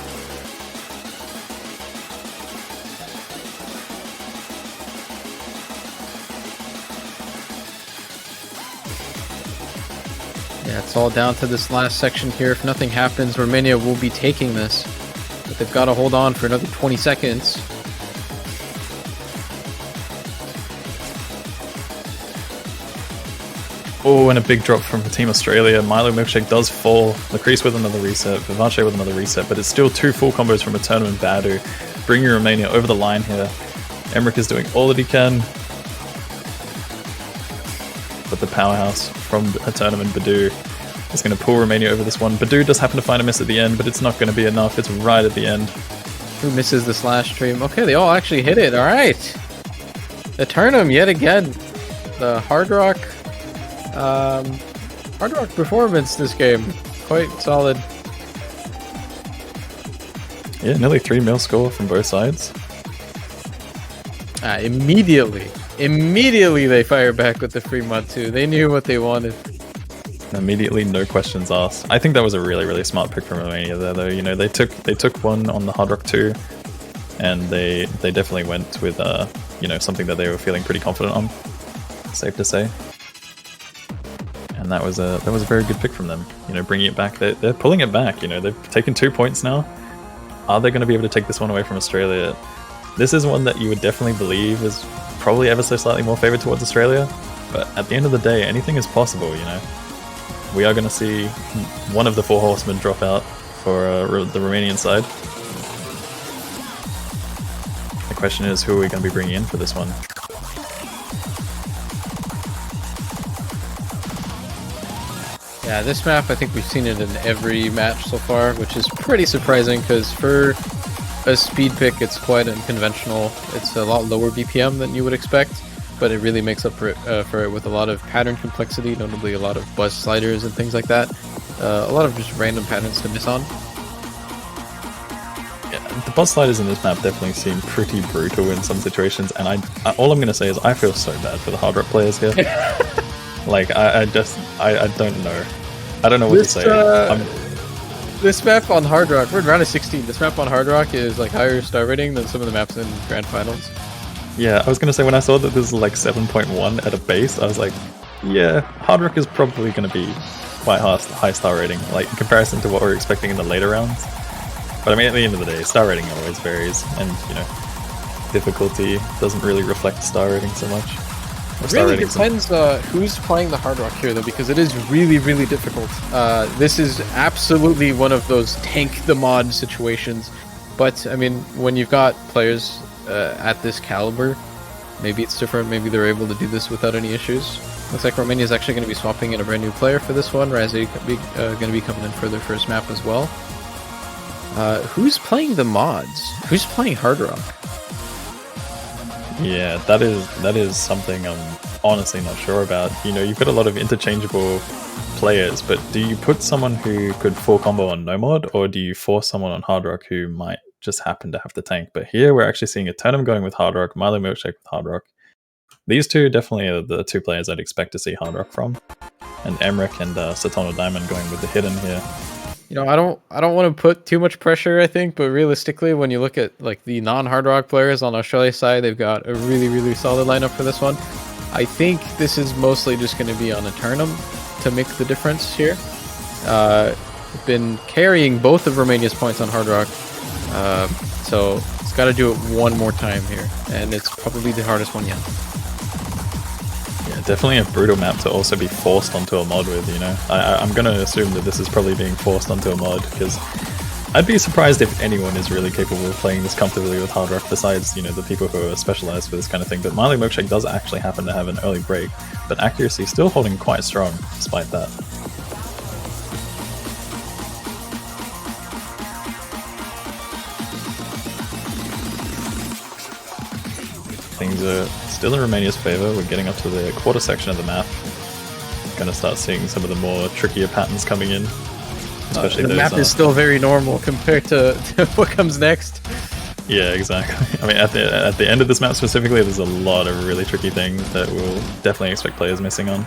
Yeah, it's all down to this last section here. If nothing happens, Romania will be taking this. But they've got to hold on for another 20 seconds. Oh, and a big drop from Team Australia. Milo Milkshake does fall. Lacrease with another reset, Vivace with another reset, but it's still 2 full combos from Eternum and Badu, bringing Romania over the line here. Emmerich is doing all that he can. But the powerhouse from Eternum and Badu is going to pull Romania over this one. Badu does happen to find a miss at the end, but it's not going to be enough. It's right at the end. Who misses the slash stream? Okay, they all actually hit it. All right. Eternum yet again. The Hard Rock performance this game. Quite solid. Yeah, nearly 3 mil score from both sides. Immediately they fire back with the free mod 2. They knew what they wanted. Immediately, no questions asked. I think that was a really, really smart pick from Romania there, though. You know, they took one on the Hard Rock 2, and they definitely went with you know, something that they were feeling pretty confident on. Safe to say. And that was a very good pick from them. You know, bringing it back. They're pulling it back. You know, they've taken 2 points now. Are they going to be able to take this one away from Australia? This is one that you would definitely believe is probably ever so slightly more favored towards Australia. But at the end of the day, anything is possible, you know. We are going to see one of the 4 horsemen drop out for the Romanian side. The question is, who are we going to be bringing in for this one? Yeah, this map, I think we've seen it in every match so far, which is pretty surprising because for a speed pick, it's quite unconventional. It's a lot lower BPM than you would expect, but it really makes up for it with a lot of pattern complexity, notably a lot of buzz sliders and things like that. A lot of just random patterns to miss on. Yeah, the buzz sliders in this map definitely seem pretty brutal in some situations, and all I'm going to say is I feel so bad for the Hard Rock players here. Like, I don't know. I don't know what to say. This map on Hard Rock, we're in round of 16. This map on Hard Rock is like higher star rating than some of the maps in Grand Finals. Yeah, I was going to say, when I saw that this is like 7.1 at a base, I was like, yeah, Hard Rock is probably going to be quite high star rating, like in comparison to what we're expecting in the later rounds. But I mean, at the end of the day, star rating always varies, and you know, difficulty doesn't really reflect star rating so much. It really depends who's playing the Hard Rock here, though, because it is really, really difficult. This is absolutely one of those tank the mod situations. But I mean, when you've got players at this caliber, maybe it's different. Maybe they're able to do this without any issues. Looks like Romania is actually going to be swapping in a brand new player for this one. Razzie going to be coming in for their first map as well. Who's playing the mods? Who's playing Hard Rock? Yeah, that is something I'm honestly not sure about. You know, you've got a lot of interchangeable players, but do you put someone who could full combo on no mod, or do you force someone on Hard Rock who might just happen to have the tank? But here we're actually seeing Eternum going with Hard Rock, Milo Milkshake with Hard Rock. These two definitely are the two players I'd expect to see Hard Rock from, and Emmerich and Satono Diamond going with the hidden here. You know, I don't want to put too much pressure, I think, but realistically, when you look at like the non-Hard Rock players on Australia's side, they've got a really solid lineup for this one. I think this is mostly just going to be on Eternum to make the difference here. Been carrying both of Romania's points on Hard Rock, so it's got to do it one more time here, and it's probably the hardest one yet. Yeah, definitely a brutal map to also be forced onto a mod with, you know. I'm going to assume that this is probably being forced onto a mod, because I'd be surprised if anyone is really capable of playing this comfortably with Hard Rock besides, you know, the people who are specialized for this kind of thing. But Milo Milkshake does actually happen to have an early break, but accuracy still holding quite strong despite that. Things are still in Romania's favor. We're getting up to the quarter section of the map. Gonna start seeing some of the more trickier patterns coming in. Especially the map is still very normal compared to what comes next. Yeah, exactly. I mean, at the end of this map specifically, there's a lot of really tricky things that we'll definitely expect players missing on.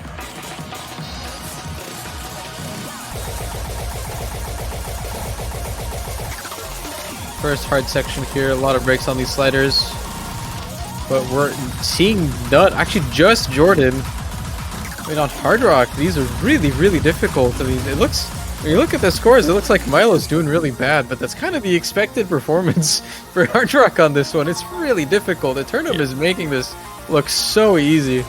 First hard section here, a lot of breaks on these sliders. But we're seeing none, actually just Jordan. I mean, on Hard Rock, these are really difficult. I mean, it looks, when you look at the scores, it looks like Milo's doing really bad, but that's kind of the expected performance for Hard Rock on this one. It's really difficult. Eternum is making this look so easy.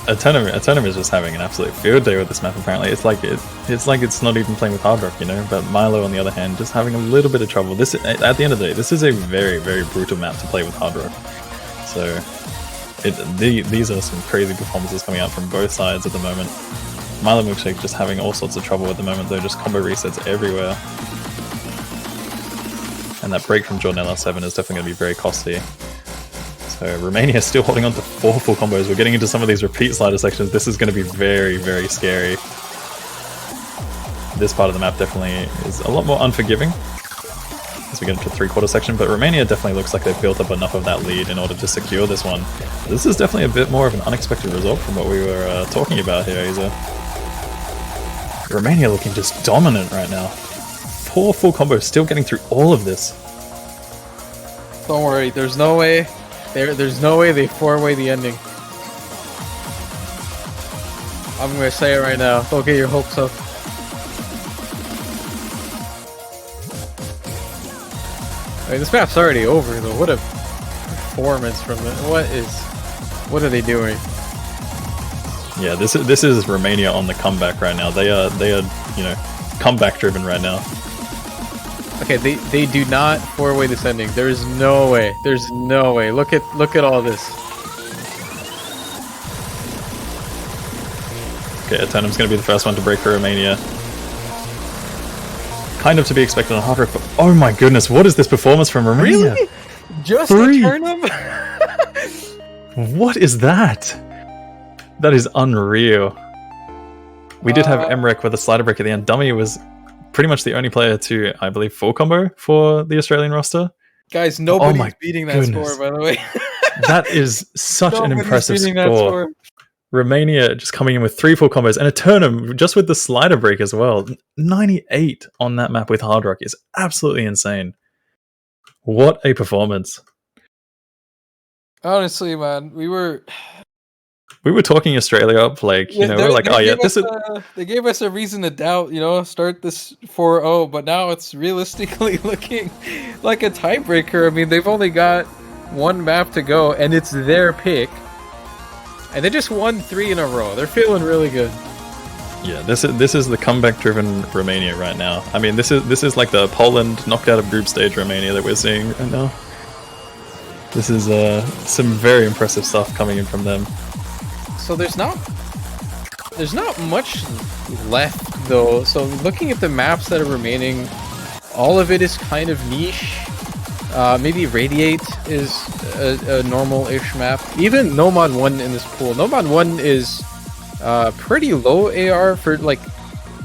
Eternum is just having an absolute field day with this map, apparently. It's like it's not even playing with Hard Rock, you know? But Milo, on the other hand, just having a little bit of trouble. This, at the end of the day, this is a very brutal map to play with Hard Rock. So these are some crazy performances coming out from both sides at the moment. Milo Milkshake just having all sorts of trouble at the moment, though, just combo resets everywhere. And that break from Jordan LR7 is definitely going to be very costly. So Romania is still holding on to 4 full combos. We're getting into some of these repeat slider sections. This is going to be very scary. This part of the map definitely is a lot more unforgiving as we get into the 3/4 section, but Romania definitely looks like they've built up enough of that lead in order to secure this one. This is definitely a bit more of an unexpected result from what we were talking about here, Isa. Romania looking just dominant right now. 4 full combos, still getting through all of this. Don't worry, there's no way. There's no way they 4-way the ending. I'm gonna say it right now. Don't get your hopes up. I mean, this map's already over though. What a performance from it. What are they doing? Yeah, this is Romania on the comeback right now. They are you know, comeback driven right now. Okay, they do not 4-way this ending. There is no way. There's no way. Look at all this. Okay, Eternum's going to be the first one to break for Romania. Kind of to be expected on Hard Rock, but oh my goodness, what is this performance from Romania? Really? Just 3. Eternum? What is that? That is unreal. We did have Emmerich with a slider break at the end. Dummy was pretty much the only player to, I believe, full combo for the Australian roster. Guys, nobody's beating that score, by the way. That is such an impressive score. Romania just coming in with 3 full combos, and Eternum just with the slider break as well. 98 on that map with Hard Rock is absolutely insane. What a performance. Honestly, man, we were talking Australia up, like, you know, we're like, oh yeah, this is... They gave us a reason to doubt, you know, start this 4-0, but now it's realistically looking like a tiebreaker. I mean, they've only got 1 map to go, and it's their pick. And they just won 3 in a row. They're feeling really good. Yeah, this is the comeback-driven Romania right now. I mean, this is like the Poland knocked out of group stage Romania that we're seeing right now. This is some very impressive stuff coming in from them. So there's not much left though. So looking at the maps that are remaining, all of it is kind of niche. Maybe Radiate is a normal-ish map. Even Nomad 1 in this pool. Nomad 1 is pretty low AR for like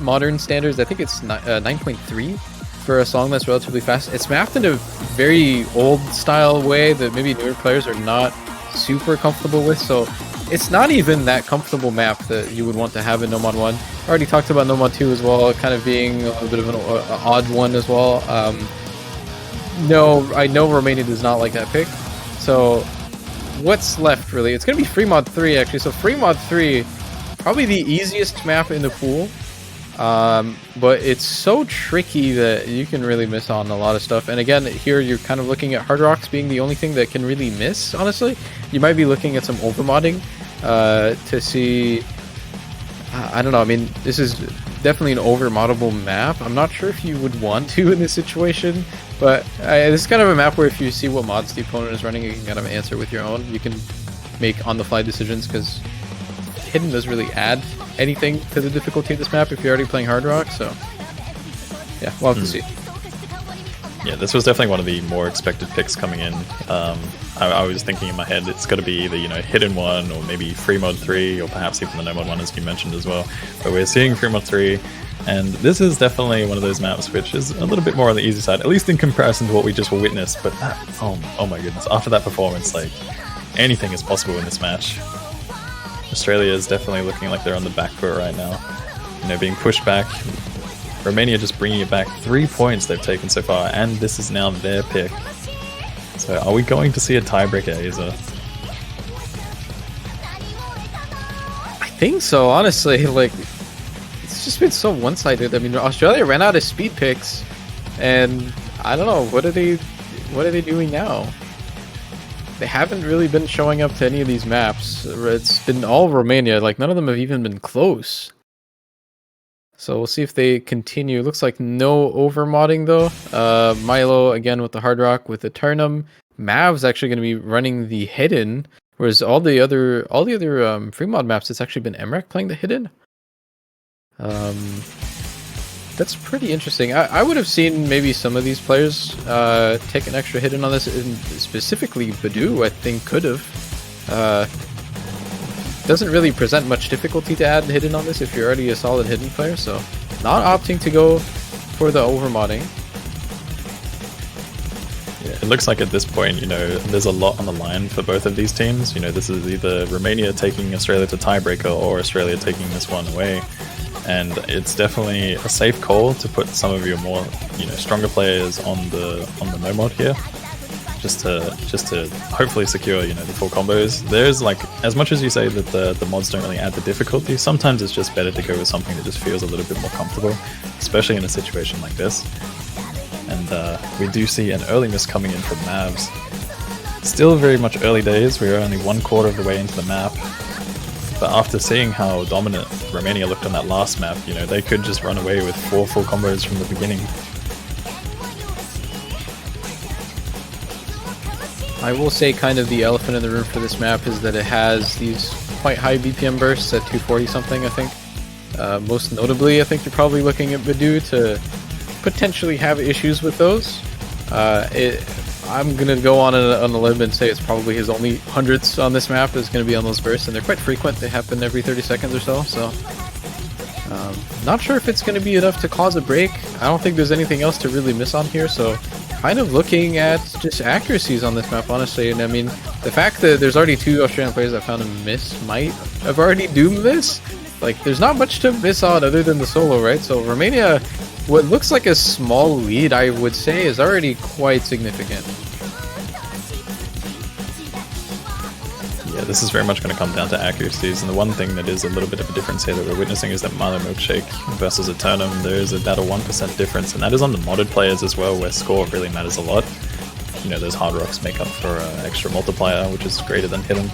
modern standards. I think it's 9.3 for a song that's relatively fast. It's mapped in a very old style way that maybe newer players are not super comfortable with. So it's not even that comfortable map that you would want to have in Nomad 1. I already talked about Nomad 2 as well, kind of being a little bit of an odd one as well. No, I know Romania does not like that pick. So what's left really? It's going to be Free Mod 3 actually. So Free Mod 3, probably the easiest map in the pool. But it's so tricky that you can really miss on a lot of stuff. And again, here you're kind of looking at Hard Rocks being the only thing that can really miss, honestly. You might be looking at some overmodding to see... I don't know, I mean, this is definitely an overmoddable map. I'm not sure if you would want to in this situation, but this is kind of a map where if you see what mods the opponent is running, you can kind of answer with your own. You can make on-the-fly decisions, because Hidden doesn't really add anything to the difficulty of this map if you're already playing Hard Rock, so yeah, we'll have to see. Yeah, this was definitely one of the more expected picks coming in. I was thinking in my head it's got to be either, you know, Hidden 1 or maybe Free Mod 3 or perhaps even the No Mod 1 as you mentioned as well. But we're seeing Free Mod 3, and this is definitely one of those maps which is a little bit more on the easy side, at least in comparison to what we just witnessed. But oh my goodness, after that performance, like, anything is possible in this match. Australia is definitely looking like they're on the back foot right now. You know, being pushed back. Romania just bringing it back. 3 points they've taken so far, and this is now their pick. So are we going to see a tiebreaker, Aza? I think so, honestly. Like, it's just been so one-sided. I mean, Australia ran out of speed picks, and I don't know, what are they doing now? They haven't really been showing up to any of these maps. It's been all Romania. Like, none of them have even been close. So we'll see if they continue. Looks like no overmodding though. Milo again with the Hard Rock with the Turnum. Mav's actually going to be running the Hidden, whereas all the other free mod maps, it's actually been Emrek playing the Hidden. That's pretty interesting. I would have seen maybe some of these players take an extra Hidden on this, and specifically Badu, I think, could have. Doesn't really present much difficulty to add Hidden on this if you're already a solid Hidden player, so not opting to go for the overmodding. Yeah, it looks like at this point, you know, there's a lot on the line for both of these teams. You know, this is either Romania taking Australia to tiebreaker or Australia taking this one away. And it's definitely a safe call to put some of your more, you know, stronger players on the no mod here. Just to hopefully secure, you know, the full combos. There's like, as much as you say that the mods don't really add the difficulty, sometimes it's just better to go with something that just feels a little bit more comfortable, especially in a situation like this. And we do see an early miss coming in from Mavs. Still very much early days, we're only 1/4 of the way into the map. But after seeing how dominant Romania looked on that last map, you know, they could just run away with 4 full combos from the beginning. I will say kind of the elephant in the room for this map is that it has these quite high BPM bursts at 240 something, I think. Most notably, I think you're probably looking at Badu to potentially have issues with those. I'm going to go on a limb and say it's probably his only hundreds on this map is going to be on those bursts, and they're quite frequent. They happen every 30 seconds or so. Not sure if it's going to be enough to cause a break. I don't think there's anything else to really miss on here, so kind of looking at just accuracies on this map, honestly. And I mean, the fact that there's already 2 Australian players that found a miss might have already doomed this. Like, there's not much to miss on other than the solo, right? So Romania, what looks like a small lead, I would say, is already quite significant. Yeah, this is very much going to come down to accuracies, and the one thing that is a little bit of a difference here that we're witnessing is that Milo Milkshake versus Eternum, there is about a 1% difference, and that is on the modded players as well, where score really matters a lot. You know, those Hard Rocks make up for an extra multiplier, which is greater than Hidden.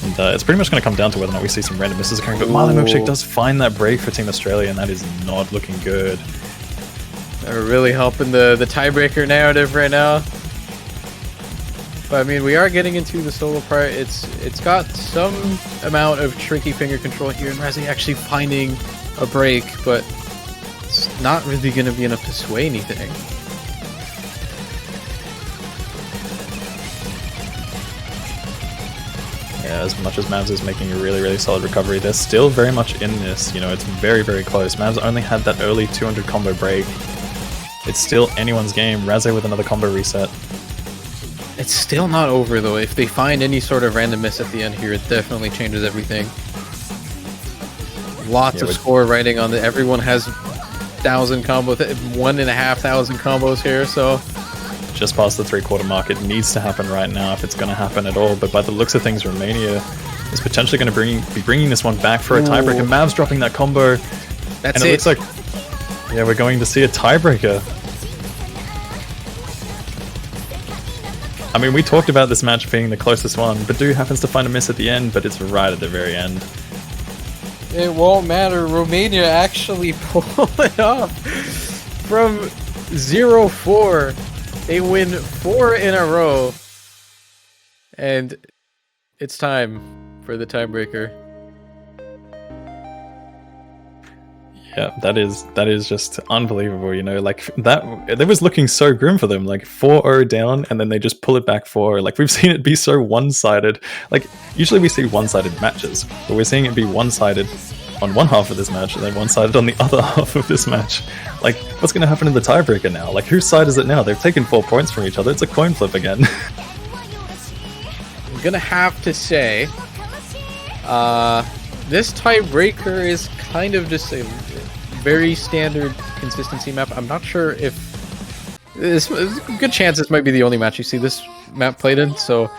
And it's pretty much going to come down to whether or not we see some random misses occurring. But Marley Milkshake does find that break for Team Australia, and that is not looking good. They're really helping the tiebreaker narrative right now. But I mean, we are getting into the solo part. It's got some amount of tricky finger control here, and Razzie actually finding a break, but it's not really going to be enough to sway anything. Yeah, as much as Mavs is making a really, really solid recovery, they're still very much in this. You know, it's very, very close. Mavs only had that early 200 combo break. It's still anyone's game. Razzie with another combo reset. It's still not over, though. If they find any sort of random miss at the end here, it definitely changes everything. Lots of score writing on it. Everyone has 1,000 combos, 1,500 combos here, so... Just past the 3/4 mark. It needs to happen right now if it's going to happen at all. But by the looks of things, Romania is potentially going to be bringing this one back for a tiebreaker. Mavs dropping that combo. That's and it looks like, yeah, we're going to see a tiebreaker. I mean, we talked about this match being the closest one. Badu happens to find a miss at the end, but it's right at the very end. It won't matter. Romania actually pulled it off from 0-4. They win 4 in a row, and it's time for the tiebreaker. Yeah, that is just unbelievable. You know, like that was looking so grim for them. Like 4-0 down, and then they just pull it back 4. Like we've seen it be so one-sided. Like usually we see one-sided matches, but we're seeing it be one-sided on one half of this match and then one-sided on the other half of this match. Like, what's going to happen in the tiebreaker now? Like, whose side is it now? They've taken 4 points from each other. It's a coin flip again. I'm gonna have to say, this tiebreaker is kind of just a very standard consistency map. I'm not sure if there's a good chance this might be the only match you see this map played in. So,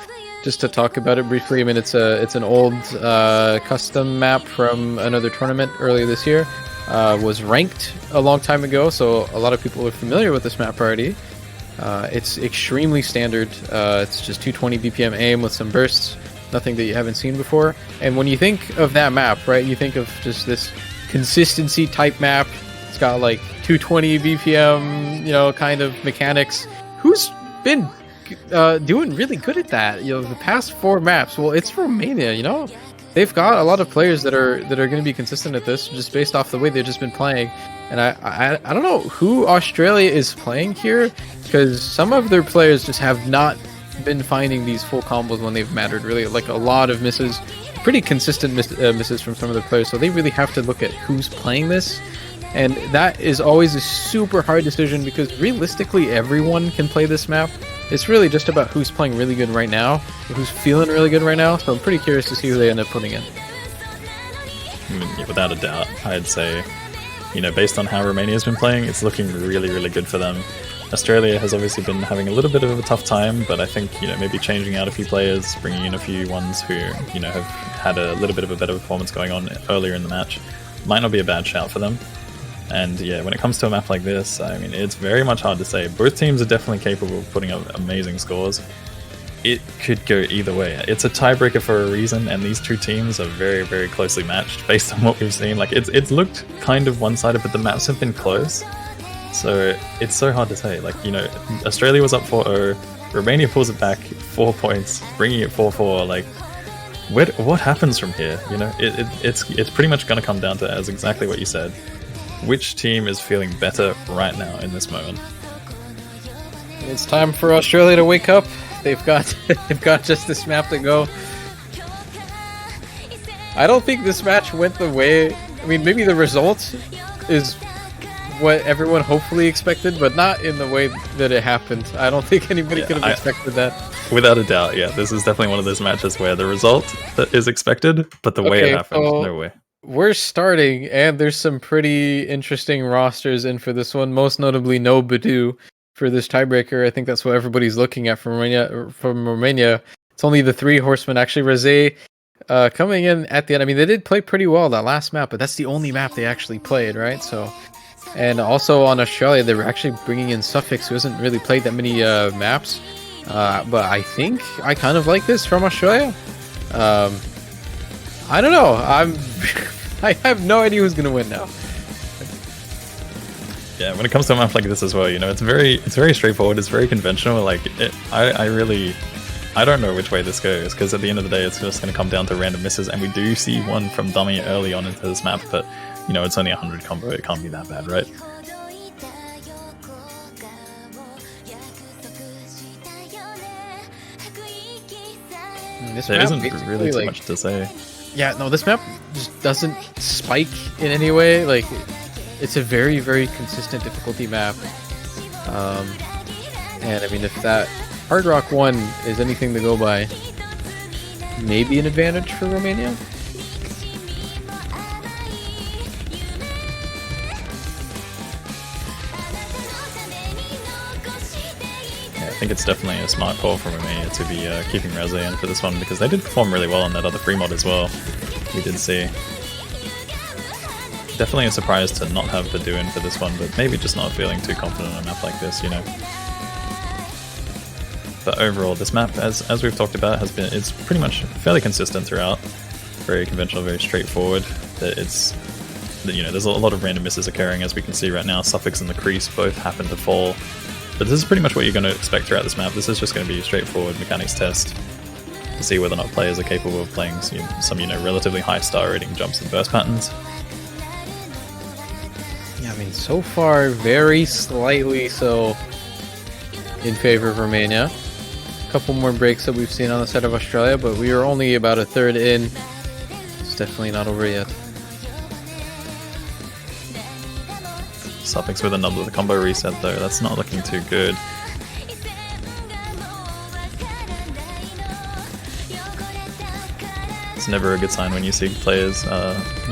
just to talk about it briefly, I mean, it's an old custom map from another tournament earlier this year. Was ranked a long time ago, so a lot of people are familiar with this map already. It's extremely standard. It's just 220 BPM aim with some bursts, nothing that you haven't seen before. And when you think of that map, right, you think of just this consistency type map. It's got like 220 BPM, you know, kind of mechanics. Who's been doing really good at that? You know, the past 4 maps. Well, it's Romania. You know, they've got a lot of players that are going to be consistent at this, just based off the way they've just been playing. And I don't know who Australia is playing here, because some of their players just have not been finding these full combos when they've mattered. Really, like a lot of misses, pretty consistent misses from some of their players. So they really have to look at who's playing this. And that is always a super hard decision, because realistically everyone can play this map. It's really just about who's playing really good right now, who's feeling really good right now. So I'm pretty curious to see who they end up putting in. I mean, without a doubt, I'd say, you know, based on how Romania's been playing, it's looking really, really good for them. Australia has obviously been having a little bit of a tough time, but I think, you know, maybe changing out a few players, bringing in a few ones who, you know, have had a little bit of a better performance going on earlier in the match might not be a bad shout for them. And yeah, when it comes to a map like this, I mean, it's very much hard to say. Both teams are definitely capable of putting up amazing scores. It could go either way. It's a tiebreaker for a reason, and these two teams are very, very closely matched based on what we've seen. Like, it's looked kind of one-sided, but the maps have been close. So it's so hard to say. Like, you know, Australia was up 4-0, Romania pulls it back 4 points, bringing it 4-4. Like, what happens from here? You know, it's pretty much going to come down to, as exactly what you said, which team is feeling better right now in this moment. It's time for Australia to wake up. They've got just this map to go. I don't think this match went the way. I mean, maybe the result is what everyone hopefully expected, but not in the way that it happened. I don't think anybody could have expected that. Without a doubt, yeah. This is definitely one of those matches where the result is expected, but the way it happened, no way. We're starting, and there's some pretty interesting rosters in for this one, most notably no Badu for this tiebreaker. I think that's what everybody's looking at from Romania. It's only the 3 horsemen. Actually, Razzie coming in at the end. I mean, they did play pretty well that last map, but that's the only map they actually played, right? So, and also on Australia, they were actually bringing in Suffix, who hasn't really played that many maps. But I think I kind of like this from Australia. I don't know. I have no idea who's gonna win now. Yeah, when it comes to a map like this as well, you know, it's very straightforward. It's very conventional. Like, I don't know which way this goes, because at the end of the day, it's just going to come down to random misses. And we do see one from Dummy early on into this map, but you know, it's only 100 combo. It can't be that bad, right? There isn't really too much to say. Yeah, no, this map just doesn't spike in any way. Like, it's a very, very consistent difficulty map. And I mean, if that Hard Rock 1 is anything to go by, maybe an advantage for Romania? I think it's definitely a smart call from Romania to be keeping Reze in for this one, because they did perform really well on that other free mod as well. We did see. Definitely a surprise to not have the do in for this one, but maybe just not feeling too confident on a map like this, you know. But overall, this map, as we've talked about, it's pretty much fairly consistent throughout. Very conventional, very straightforward. It's, you know, there's a lot of random misses occurring, as we can see right now. Suffix and the crease both happen to fall. But this is pretty much what you're going to expect throughout this map. This is just going to be a straightforward mechanics test to see whether or not players are capable of playing some, you know, relatively high star rating jumps and burst patterns. Yeah, I mean, so far, very slightly so in favor of Romania. A couple more breaks that we've seen on the side of Australia, but we are only about a third in. It's definitely not over yet. Suffix with another combo reset though, that's not looking too good. It's never a good sign when you see players, you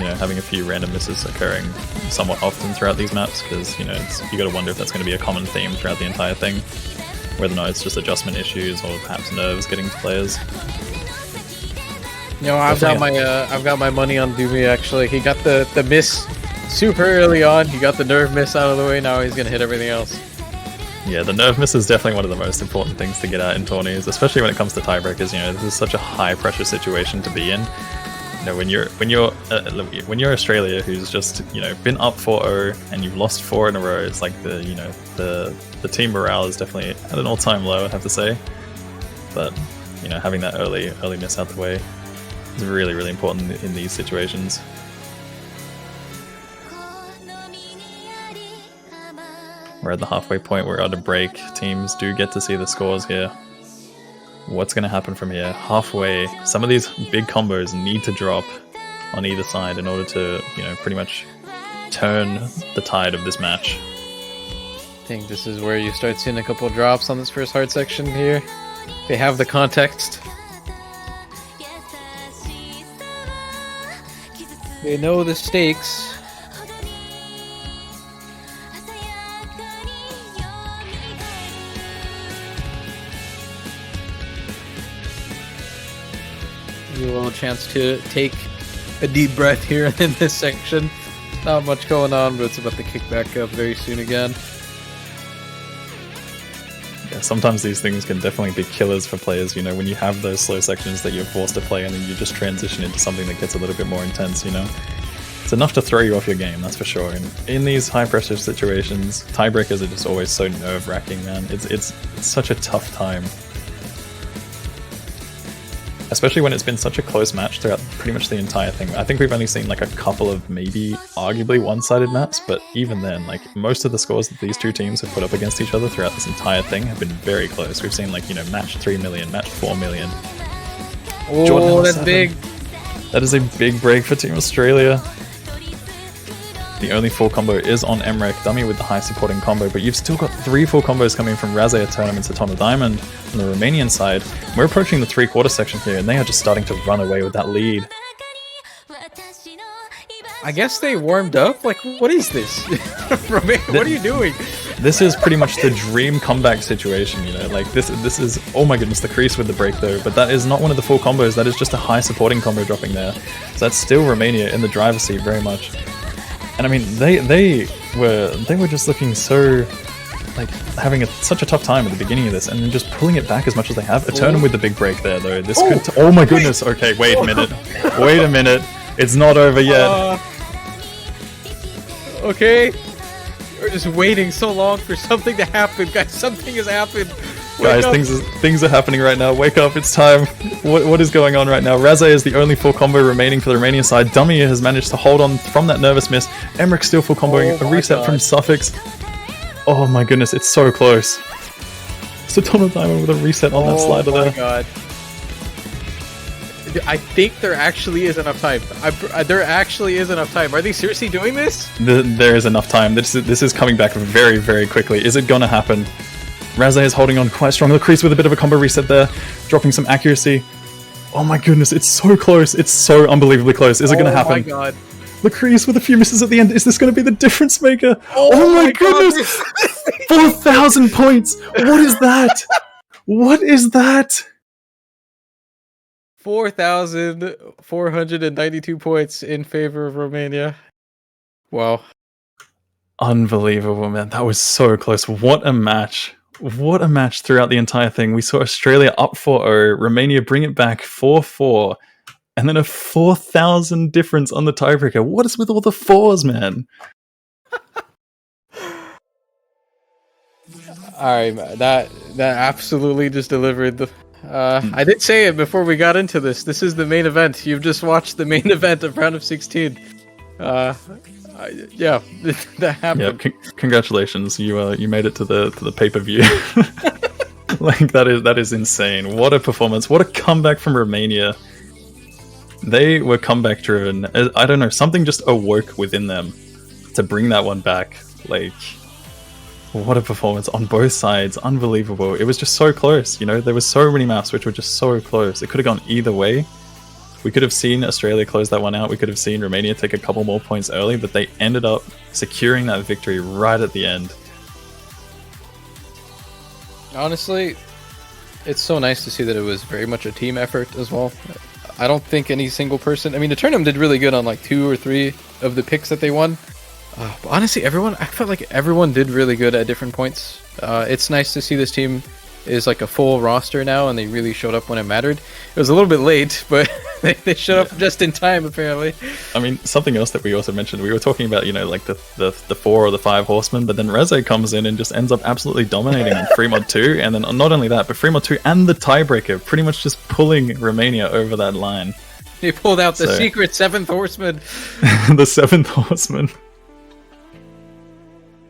know, having a few random misses occurring somewhat often throughout these maps, because, you know, you got to wonder if that's going to be a common theme throughout the entire thing, whether or not it's just adjustment issues or perhaps nerves getting to players. You know, I've got my money on Doomy. Actually, he got the miss super early on. He got the nerve miss out of the way. Now he's gonna hit everything else. Yeah, the nerve miss is definitely one of the most important things to get at in tourneys, especially when it comes to tiebreakers. You know, this is such a high pressure situation to be in. You know, when you're Australia, who's just, you know, been up 4-0 and you've lost 4 in a row, it's like the team morale is definitely at an all-time low, I'd have to say. But, you know, having that early miss out the way is really, really important in these situations. We're at the halfway point. We're at a break. Teams do get to see the scores here. What's going to happen from here? Halfway, some of these big combos need to drop on either side in order to, you know, pretty much turn the tide of this match. I think this is where you start seeing a couple of drops on this first hard section here. They have the context. They know the stakes. A little chance to take a deep breath here in this section. Not much going on, but it's about to kick back up very soon again. Yeah, sometimes these things can definitely be killers for players, you know, when you have those slow sections that you're forced to play and then you just transition into something that gets a little bit more intense, you know. It's enough to throw you off your game, that's for sure. And in these high pressure situations, tiebreakers are just always so nerve-wracking, man. It's such a tough time. Especially when it's been such a close match throughout pretty much the entire thing. I think we've only seen like a couple of maybe arguably one-sided maps, but even then, like, most of the scores that these two teams have put up against each other throughout this entire thing have been very close. We've seen, like, you know, match 3 million, match 4 million. Oh, that's big. That is a big break for Team Australia. The only full combo is on Emrek, Dummy with the high supporting combo, but you've still got 3 full combos coming from Reze Tournaments at Diamond on the Romanian side. We're approaching the 3/4 section here, and they are just starting to run away with that lead. I guess they warmed up? Like, what is this? Romania, what are you doing? This is pretty much the dream comeback situation, you know, like this is, oh my goodness, the crease with the break though, but that is not one of the full combos, that is just a high supporting combo dropping there. So that's still Romania in the driver's seat very much. And I mean, they were just looking so like having such a tough time at the beginning of this, and then just pulling it back as much as they have. Eternum with the big break there, though. This could. Oh my goodness. Okay, wait a minute. Wait a minute. It's not over yet. Okay. We're just waiting so long for something to happen, guys. Something has happened. Guys, things are happening right now. Wake up, it's time. What is going on right now? Razé is the only full combo remaining for the Romanian side. Dummy has managed to hold on from that nervous miss. Emmerich still full comboing. A reset from Suffix. Oh my goodness, it's so close. Satono Diamond with a reset on that slider there. Oh my god. I think there actually is enough time. There actually is enough time. Are they seriously doing this? There is enough time. This is coming back very, very quickly. Is it gonna happen? Razé is holding on quite strong. Lucrece with a bit of a combo reset there, dropping some accuracy. Oh my goodness, it's so close. It's so unbelievably close. Is it going to happen? Oh my god. Lucrece with a few misses at the end. Is this going to be the difference maker? Oh my goodness! 4,000 points! What is that? What is that? 4,492 points in favor of Romania. Wow. Unbelievable, man. That was so close. What a match. What a match throughout the entire thing. We saw Australia up 4-0, Romania bring it back 4-4, and then a 4,000 difference on the tiebreaker. What is with all the fours, man? Alright, that absolutely just delivered the... I did say it before we got into this. This is the main event. You've just watched the main event of round of 16. Yeah, that happened. Yeah, congratulations! You made it to the pay-per-view. Like that is insane. What a performance! What a comeback from Romania. They were comeback driven. I don't know, something just awoke within them to bring that one back. Like, what a performance on both sides! Unbelievable. It was just so close. You know, there were so many maps which were just so close. It could have gone either way. We could have seen Australia close that one out. We could have seen Romania take a couple more points early, but they ended up securing that victory right at the end. Honestly, it's so nice to see that it was very much a team effort as well. I don't think any single person... I mean, the tournament did really good on like 2 or 3 of the picks that they won. But honestly, I felt like everyone did really good at different points. It's nice to see this team is like a full roster now, and they really showed up when it mattered. It was a little bit late, but they showed up just in time, apparently. I mean, something else that we also mentioned, we were talking about, you know, like the 4 or the 5 horsemen, but then Razé comes in and just ends up absolutely dominating on Fremont 2, and then not only that, but Fremont 2 and the tiebreaker, pretty much just pulling Romania over that line. He pulled out the secret 7th horseman. The 7th horseman.